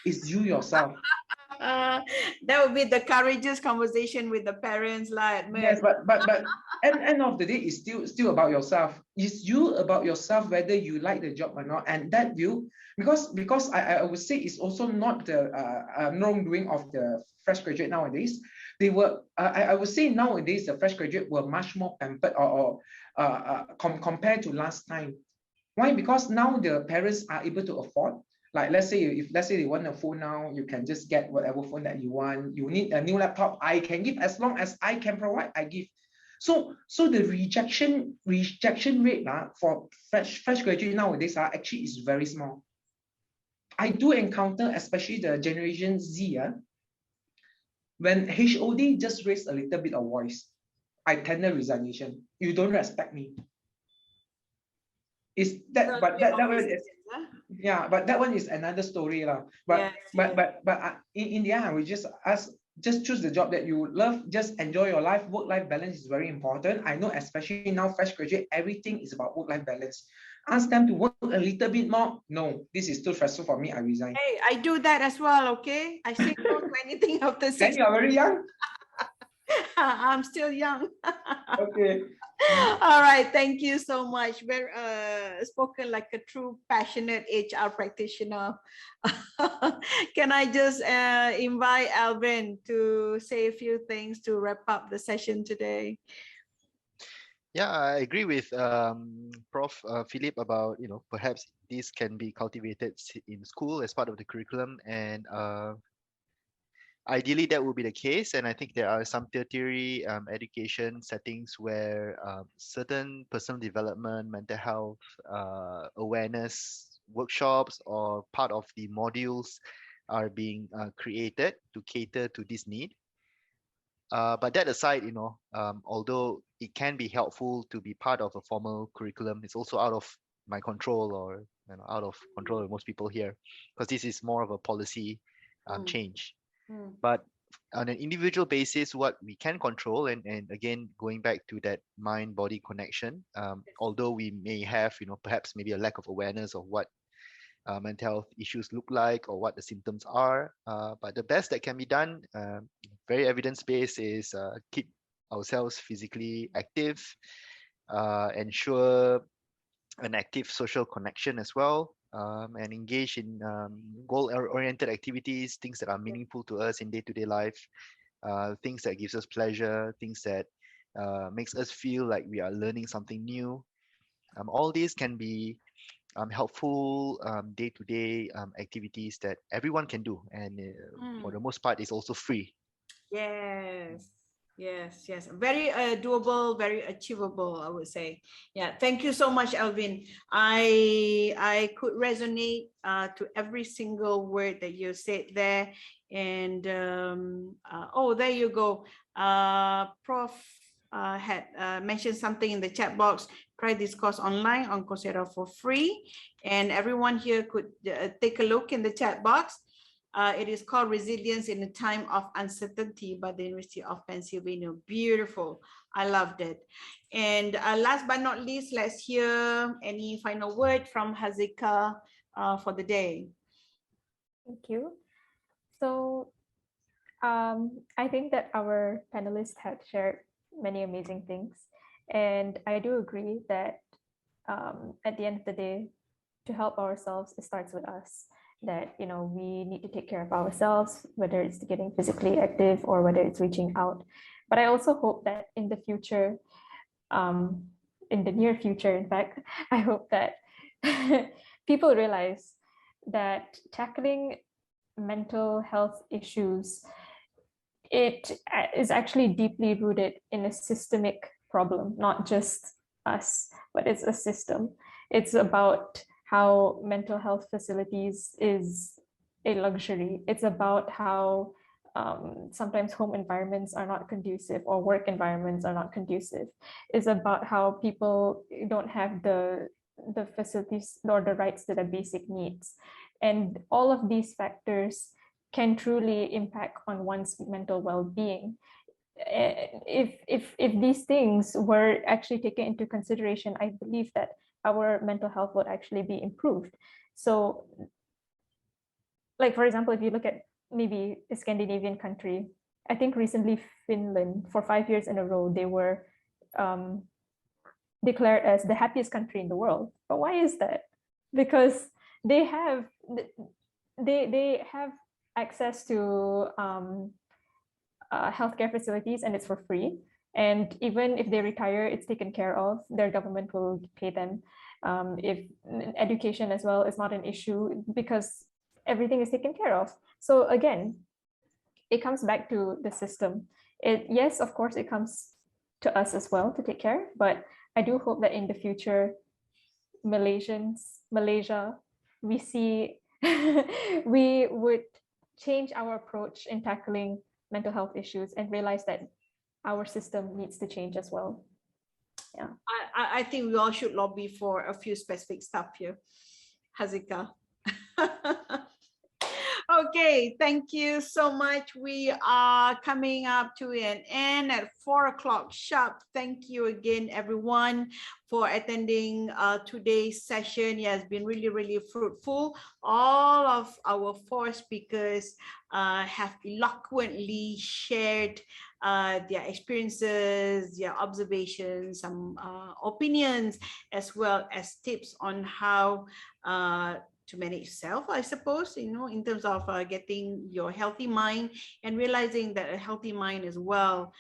it's you yourself. That would be the courageous conversation with the parents, like. Yes, but end of the day is still about yourself. It's you about yourself whether you like the job or not, and that view, because I would say it's also not the wrongdoing of the fresh graduate nowadays. They were I would say nowadays the fresh graduate were much more pampered or compared to last time. Why? Because now the parents are able to afford. Like let's say if they want a phone now, you can just get whatever phone that you want. You need a new laptop, I can give as long as I can provide, I give. So the rejection rate for fresh graduate nowadays actually is very small. I do encounter, especially the Generation Z, when HOD just raised a little bit of voice, I tender resignation. You don't respect me. Is that? But that one is, yeah, but that one is another story, lah. But in the end, we just choose the job that you love. Just enjoy your life. Work-life balance is very important. I know, especially now, fresh graduate, everything is about work-life balance. Ask them to work a little bit more. No, this is too stressful for me. I resign. Hey, I do that as well. Okay, I say no to anything after 6. Then you are very young. I'm still young. Okay. All right, thank you so much. Very spoken like a true passionate HR practitioner. Can I just invite Alvin to say a few things to wrap up the session today? Yeah, I agree with Prof. Philip about, perhaps this can be cultivated in school as part of the curriculum, and ideally that would be the case. And I think there are some tertiary education settings where certain personal development, mental health, awareness workshops or part of the modules are being created to cater to this need. But that aside, although it can be helpful to be part of a formal curriculum, it's also out of my control, or out of control of most people here, because this is more of a policy change. But on an individual basis, what we can control, and again, going back to that mind-body connection, although we may have, perhaps maybe a lack of awareness of what mental health issues look like or what the symptoms are. But the best that can be done, very evidence-based, is keep ourselves physically active, ensure an active social connection as well, and engage in goal-oriented activities, things that are meaningful to us in day-to-day life, things that gives us pleasure, things that makes us feel like we are learning something new. All these can be helpful day-to-day activities that everyone can do, and for the most part, it's also free. Yes. Yes. Very doable, very achievable, I would say. Yeah. Thank you so much, Alvin. I could resonate to every single word that you said there. And oh, there you go. Prof had mentioned something in the chat box. Try this course online on Coursera for free. And everyone here could take a look in the chat box. It is called Resilience in a Time of Uncertainty by the University of Pennsylvania. Beautiful. I loved it. And last but not least, let's hear any final word from Hazika for the day. Thank you. So I think that our panelists had shared many amazing things. And I do agree that at the end of the day, to help ourselves, it starts with us. That, you know, we need to take care of ourselves, whether it's getting physically active or whether it's reaching out. But I also hope that in the future, in the near future, in fact, I hope that people realize that tackling mental health issues, it is actually deeply rooted in a systemic problem, not just us, but it's a system. It's about how mental health facilities is a luxury. It's about how sometimes home environments are not conducive or work environments are not conducive. It's about how people don't have the facilities or the rights to their basic needs. And all of these factors can truly impact on one's mental well-being. If these things were actually taken into consideration, I believe that our mental health would actually be improved. So, like, for example, if you look at maybe a Scandinavian country, I think recently Finland, for 5 years in a row, they were declared as the happiest country in the world. But why is that? Because they have access to healthcare facilities, and it's for free. And even if they retire, it's taken care of. Their government will pay them. If education as well is not an issue because everything is taken care of. So again, it comes back to the system. Yes, of course, it comes to us as well to take care. But I do hope that in the future, Malaysia, we see we would change our approach in tackling mental health issues and realize that our system needs to change as well. Yeah, I think we all should lobby for a few specific stuff here. Hazika. Okay, thank you so much. We are coming up to an end at 4 o'clock sharp. Thank you again, everyone, for attending today's session. It has been really, really fruitful. All of our 4 speakers have eloquently shared their experiences, their observations, some opinions, as well as tips on how to manage self, I suppose, you know, in terms of getting your healthy mind and realizing that a healthy mind as well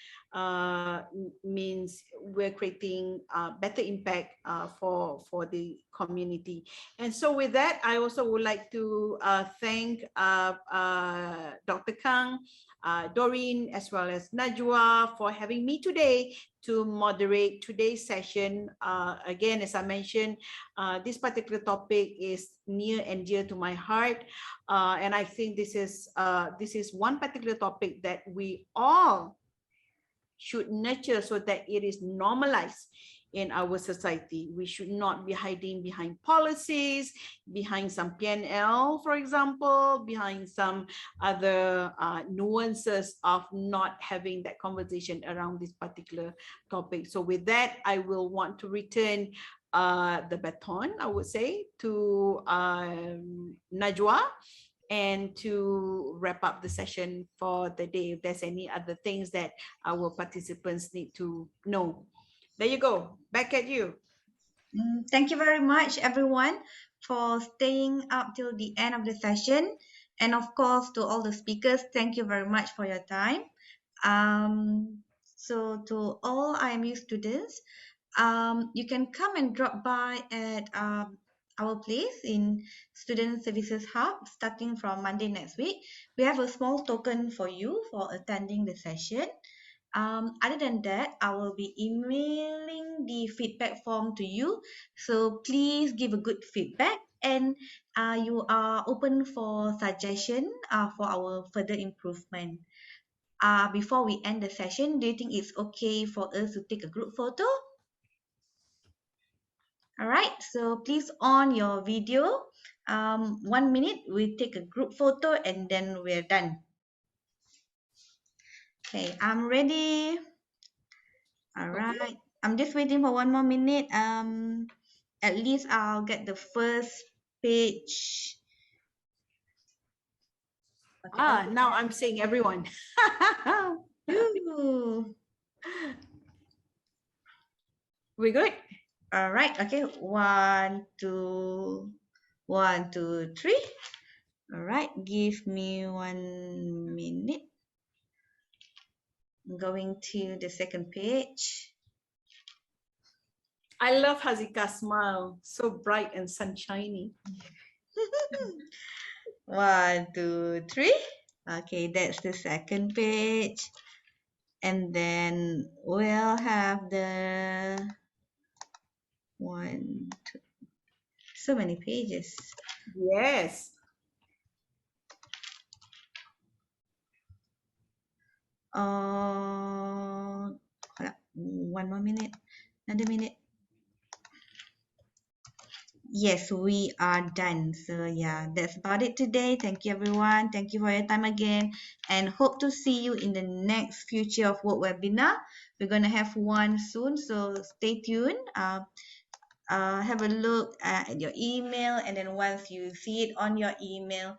means we're creating better impact for the community. And so with that, I also would like to thank Dr. Kang, Doreen, as well as Najwa for having me today to moderate today's session. Again, as I mentioned, this particular topic is near and dear to my heart. And I think this is one particular topic that we all should nurture so that it is normalized in our society. We should not be hiding behind policies, behind some PNL, for example, behind some other nuances of not having that conversation around this particular topic. So with that, I will want to return the baton, I would say, to Najwa, and to wrap up the session for the day, if there's any other things that our participants need to know. There you go. Back at you. Thank you very much, everyone, for staying up till the end of the session. And of course, to all the speakers, thank you very much for your time. So to all IMU students, you can come and drop by at our place in Student Services Hub starting from Monday next week. We have a small token for you for attending the session. Other than that, I will be emailing the feedback form to you. So please give a good feedback, and you are open for suggestion for our further improvement. Before we end the session, do you think it's okay for us to take a group photo? All right, so please on your video. 1 minute, we take a group photo and then we're done. Okay, I'm ready. All right, Okay. I'm just waiting for 1 more minute. At least I'll get the first page. Okay, Now I'm seeing everyone. Ooh. We good? All right, okay, 1, 2, 1, 2, 3. All right, give me 1 minute. I'm going to the second page. I love Hazika's smile, so bright and sunshiny. 1, 2, 3. Okay, that's the second page. And then we'll have the 1, 2. So many pages. Yes. Hold up. 1 more minute. Another minute. Yes, we are done. So yeah, that's about it today. Thank you, everyone. Thank you for your time again, and hope to see you in the next Future of Work webinar. We're gonna have one soon, so stay tuned. Have a look at your email, and then once you see it on your email,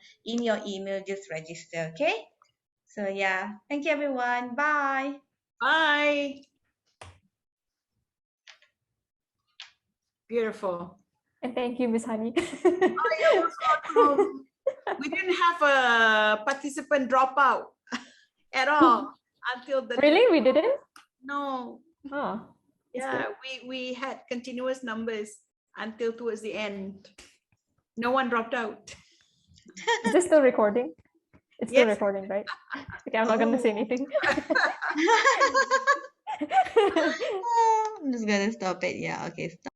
just register. Okay? So yeah, thank you, everyone. Bye. Bye. Beautiful. And thank you, Miss Honey. Oh, you're most welcome. We didn't have a participant dropout at all until the Really? We didn't? No. Oh, Yeah, we had continuous numbers until towards the end. No one dropped out. is this still recording? It's still Yes. recording, right? Okay, I'm not gonna say Oh. anything. I'm just gonna stop it. Yeah, okay, stop.